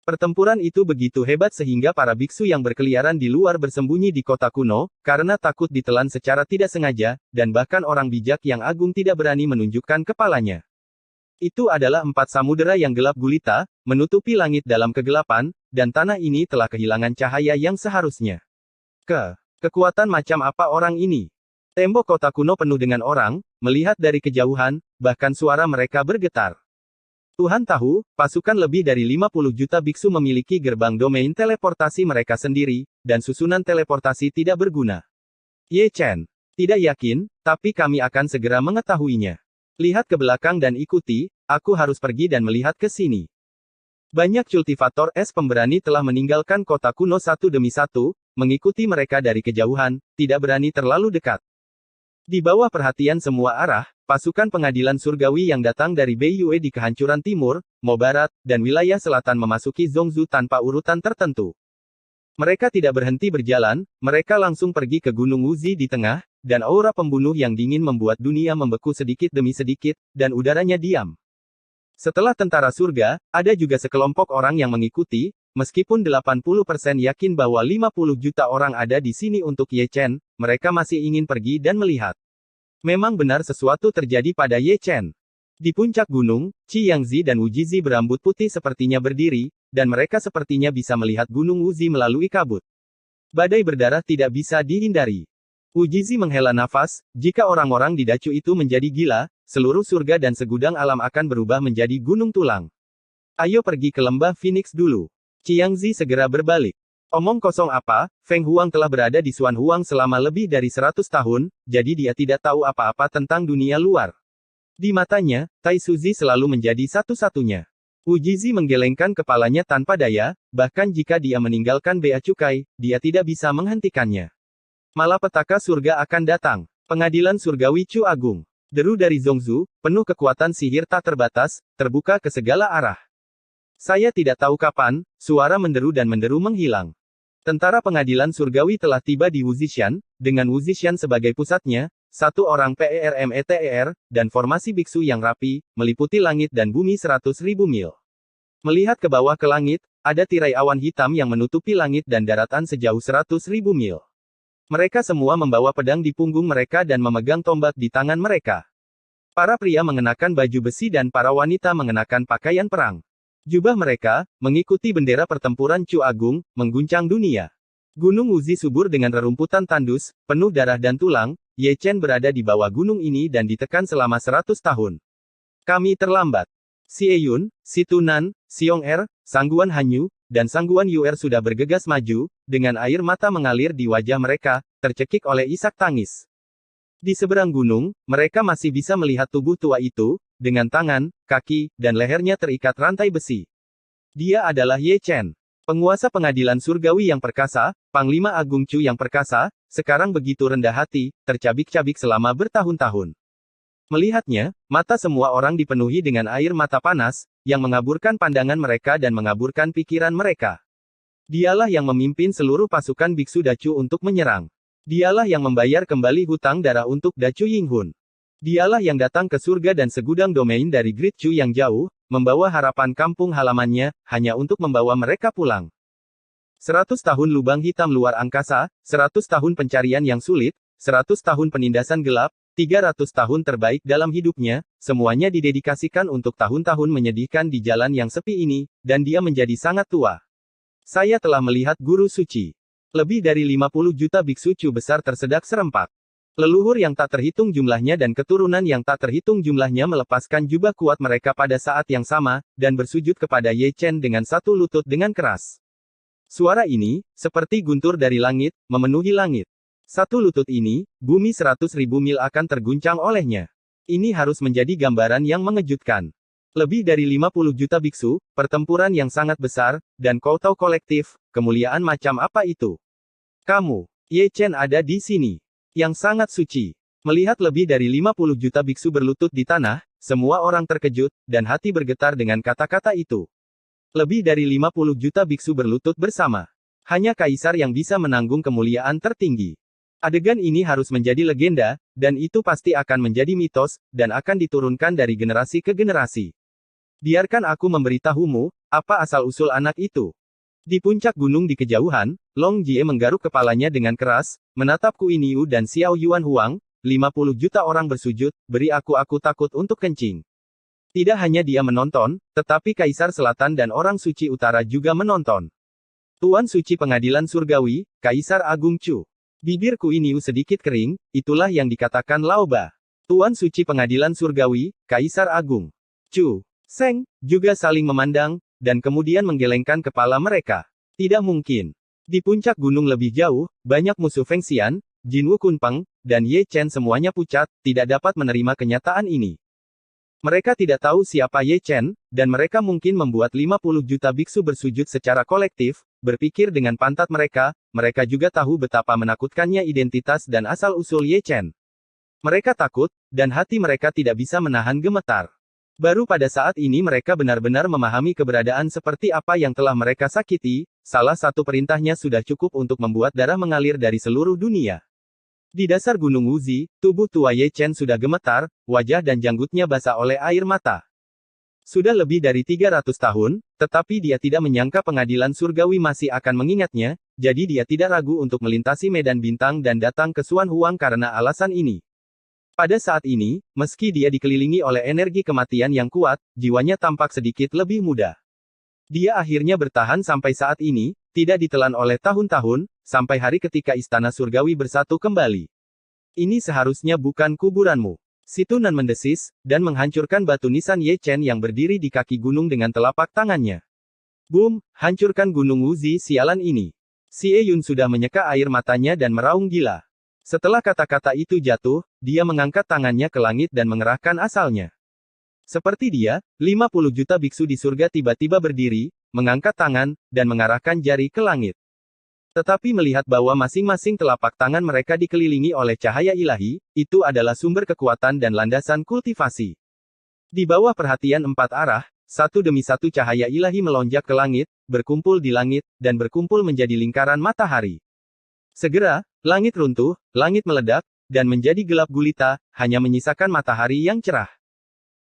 Pertempuran itu begitu hebat sehingga para biksu yang berkeliaran di luar bersembunyi di kota kuno, karena takut ditelan secara tidak sengaja, dan bahkan orang bijak yang agung tidak berani menunjukkan kepalanya. Itu adalah 4 samudera yang gelap gulita, menutupi langit dalam kegelapan, dan tanah ini telah kehilangan cahaya yang seharusnya. Kekuatan macam apa orang ini? Tembok kota kuno penuh dengan orang, melihat dari kejauhan, bahkan suara mereka bergetar. Tuhan tahu, pasukan lebih dari 50 juta biksu memiliki gerbang domain teleportasi mereka sendiri, dan susunan teleportasi tidak berguna. Ye Chen. Tidak yakin, tapi kami akan segera mengetahuinya. Lihat ke belakang dan ikuti, aku harus pergi dan melihat ke sini. Banyak cultivator es pemberani telah meninggalkan kota kuno satu demi satu, mengikuti mereka dari kejauhan, tidak berani terlalu dekat. Di bawah perhatian semua arah, pasukan pengadilan surgawi yang datang dari Beiyue di kehancuran timur, Mo Barat, dan wilayah selatan memasuki Zhongzhou tanpa urutan tertentu. Mereka tidak berhenti berjalan, mereka langsung pergi ke Gunung Wuzi di tengah, dan aura pembunuh yang dingin membuat dunia membeku sedikit demi sedikit, dan udaranya diam. Setelah tentara surga, ada juga sekelompok orang yang mengikuti, meskipun 80% yakin bahwa 50 juta orang ada di sini untuk Ye Chen, mereka masih ingin pergi dan melihat. Memang benar sesuatu terjadi pada Ye Chen. Di puncak gunung, Qi Yangzi dan Wu Jizi berambut putih sepertinya berdiri, dan mereka sepertinya bisa melihat Gunung Wuzi melalui kabut. Badai berdarah tidak bisa dihindari. Wu Jizi menghela nafas, jika orang-orang di Dacu itu menjadi gila, seluruh surga dan segudang alam akan berubah menjadi gunung tulang. Ayo pergi ke lembah Phoenix dulu. Qi Yangzi segera berbalik. Omong kosong apa, Feng Huang telah berada di Xuan Huang selama lebih dari 100 tahun, jadi dia tidak tahu apa-apa tentang dunia luar. Di matanya, Tai Suzi selalu menjadi satu-satunya. Wu Jizi menggelengkan kepalanya tanpa daya, bahkan jika dia meninggalkan bea cukai, dia tidak bisa menghentikannya. Malapetaka surga akan datang. Pengadilan surgawi Chu Agung. Deru dari Zhongzhou, penuh kekuatan sihir tak terbatas, terbuka ke segala arah. Saya tidak tahu kapan, suara menderu dan menderu menghilang. Tentara pengadilan surgawi telah tiba di Wuzishan, dengan Wuzishan sebagai pusatnya, satu orang PERMETER, dan formasi biksu yang rapi, meliputi langit dan bumi 100.000 mil. Melihat ke bawah ke langit, ada tirai awan hitam yang menutupi langit dan daratan sejauh 100.000 mil. Mereka semua membawa pedang di punggung mereka dan memegang tombak di tangan mereka. Para pria mengenakan baju besi dan para wanita mengenakan pakaian perang. Jubah mereka, mengikuti bendera pertempuran Chu Agung, mengguncang dunia. Gunung Wuzi subur dengan rerumputan tandus, penuh darah dan tulang. Ye Chen berada di bawah gunung ini dan ditekan selama 100 tahun. Kami terlambat. Xie Yun, Si Tunan, Xiong Er, Sangguan Hanyu, dan Sangguan Yuer sudah bergegas maju, dengan air mata mengalir di wajah mereka, tercekik oleh isak tangis. Di seberang gunung, mereka masih bisa melihat tubuh tua itu, dengan tangan, kaki, dan lehernya terikat rantai besi. Dia adalah Ye Chen. Penguasa pengadilan surgawi yang perkasa, Panglima Agung Chu yang perkasa, sekarang begitu rendah hati, tercabik-cabik selama bertahun-tahun. Melihatnya, mata semua orang dipenuhi dengan air mata panas, yang mengaburkan pandangan mereka dan mengaburkan pikiran mereka. Dialah yang memimpin seluruh pasukan Biksu Dacu untuk menyerang. Dialah yang membayar kembali hutang darah untuk Dacu Yinghun. Dialah yang datang ke surga dan segudang domain dari Great Chu yang jauh, membawa harapan kampung halamannya, hanya untuk membawa mereka pulang. 100 tahun lubang hitam luar angkasa, 100 tahun pencarian yang sulit, 100 tahun penindasan gelap, 300 tahun terbaik dalam hidupnya, semuanya didedikasikan untuk tahun-tahun menyedihkan di jalan yang sepi ini, dan dia menjadi sangat tua. Saya telah melihat guru suci. Lebih dari 50 juta biksu Chu besar tersedak serempak. Leluhur yang tak terhitung jumlahnya dan keturunan yang tak terhitung jumlahnya melepaskan jubah kuat mereka pada saat yang sama, dan bersujud kepada Ye Chen dengan satu lutut dengan keras. Suara ini, seperti guntur dari langit, memenuhi langit. Satu lutut ini, bumi 100.000 mil akan terguncang olehnya. Ini harus menjadi gambaran yang mengejutkan. Lebih dari 50 juta biksu, pertempuran yang sangat besar, dan kotau kolektif, kemuliaan macam apa itu? Kamu, Ye Chen ada di sini. Yang sangat suci. Melihat lebih dari 50 juta biksu berlutut di tanah, semua orang terkejut, dan hati bergetar dengan kata-kata itu. Lebih dari 50 juta biksu berlutut bersama. Hanya kaisar yang bisa menanggung kemuliaan tertinggi. Adegan ini harus menjadi legenda, dan itu pasti akan menjadi mitos, dan akan diturunkan dari generasi ke generasi. Biarkan aku memberitahumu, apa asal-usul anak itu. Di puncak gunung di kejauhan, Long Jie menggaruk kepalanya dengan keras, menatap Ku Iniu dan Xiao Yuan Huang, 50 juta orang bersujud, beri aku takut untuk kencing. Tidak hanya dia menonton, tetapi Kaisar Selatan dan orang suci utara juga menonton. Tuan Suci Pengadilan Surgawi, Kaisar Agung Chu. Bibir Ku Iniu sedikit kering, itulah yang dikatakan Laoba. Tuan Suci Pengadilan Surgawi, Kaisar Agung Chu Seng, juga saling memandang, dan kemudian menggelengkan kepala mereka. Tidak mungkin. Di puncak gunung lebih jauh, banyak musuh Feng Xian, Jinwu Kunpeng, dan Ye Chen semuanya pucat, tidak dapat menerima kenyataan ini. Mereka tidak tahu siapa Ye Chen, dan mereka mungkin membuat 50 juta biksu bersujud secara kolektif, berpikir dengan pantat mereka juga tahu betapa menakutkannya identitas dan asal-usul Ye Chen. Mereka takut, dan hati mereka tidak bisa menahan gemetar. Baru pada saat ini mereka benar-benar memahami keberadaan seperti apa yang telah mereka sakiti, salah satu perintahnya sudah cukup untuk membuat darah mengalir dari seluruh dunia. Di dasar Gunung Wuzi, tubuh tua Ye Chen sudah gemetar, wajah dan janggutnya basah oleh air mata. Sudah lebih dari 300 tahun, tetapi dia tidak menyangka pengadilan surgawi masih akan mengingatnya, jadi dia tidak ragu untuk melintasi medan bintang dan datang ke Xuan Huang karena alasan ini. Pada saat ini, meski dia dikelilingi oleh energi kematian yang kuat, jiwanya tampak sedikit lebih muda. Dia akhirnya bertahan sampai saat ini, tidak ditelan oleh tahun-tahun, sampai hari ketika istana surgawi bersatu kembali. Ini seharusnya bukan kuburanmu. Si Tunan mendesis, dan menghancurkan batu nisan Ye Chen yang berdiri di kaki gunung dengan telapak tangannya. Boom, hancurkan gunung Wuzi sialan ini. Xie Yun sudah menyeka air matanya dan meraung gila. Setelah kata-kata itu jatuh, dia mengangkat tangannya ke langit dan mengerahkan asalnya. Seperti dia, 50 juta biksu di surga tiba-tiba berdiri, mengangkat tangan, dan mengarahkan jari ke langit. Tetapi melihat bahwa masing-masing telapak tangan mereka dikelilingi oleh cahaya ilahi, itu adalah sumber kekuatan dan landasan kultivasi. Di bawah perhatian empat arah, satu demi satu cahaya ilahi melonjak ke langit, berkumpul di langit, dan berkumpul menjadi lingkaran matahari. Segera, langit runtuh, langit meledak, dan menjadi gelap gulita, hanya menyisakan matahari yang cerah.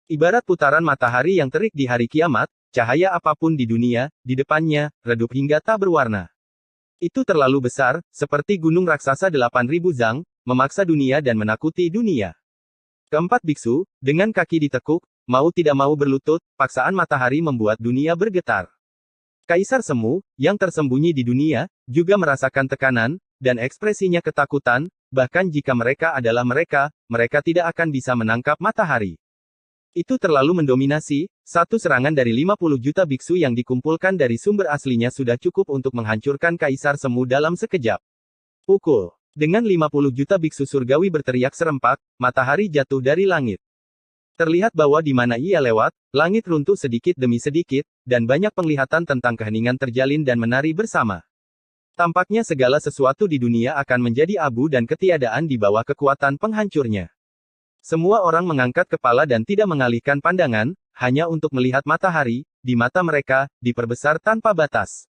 Ibarat putaran matahari yang terik di hari kiamat, cahaya apapun di dunia, di depannya, redup hingga tak berwarna. Itu terlalu besar, seperti gunung raksasa 8.000 zang, memaksa dunia dan menakuti dunia. Keempat biksu, dengan kaki ditekuk, mau tidak mau berlutut, paksaan matahari membuat dunia bergetar. Kaisar Semu, yang tersembunyi di dunia, juga merasakan tekanan, dan ekspresinya ketakutan, bahkan jika mereka adalah mereka, mereka tidak akan bisa menangkap matahari. Itu terlalu mendominasi, satu serangan dari 50 juta biksu yang dikumpulkan dari sumber aslinya sudah cukup untuk menghancurkan Kaisar Semu dalam sekejap. Pukul. Dengan 50 juta biksu surgawi berteriak serempak, matahari jatuh dari langit. Terlihat bahwa di mana ia lewat, langit runtuh sedikit demi sedikit, dan banyak penglihatan tentang keheningan terjalin dan menari bersama. Tampaknya segala sesuatu di dunia akan menjadi abu dan ketiadaan di bawah kekuatan penghancurnya. Semua orang mengangkat kepala dan tidak mengalihkan pandangan, hanya untuk melihat matahari, di mata mereka, diperbesar tanpa batas.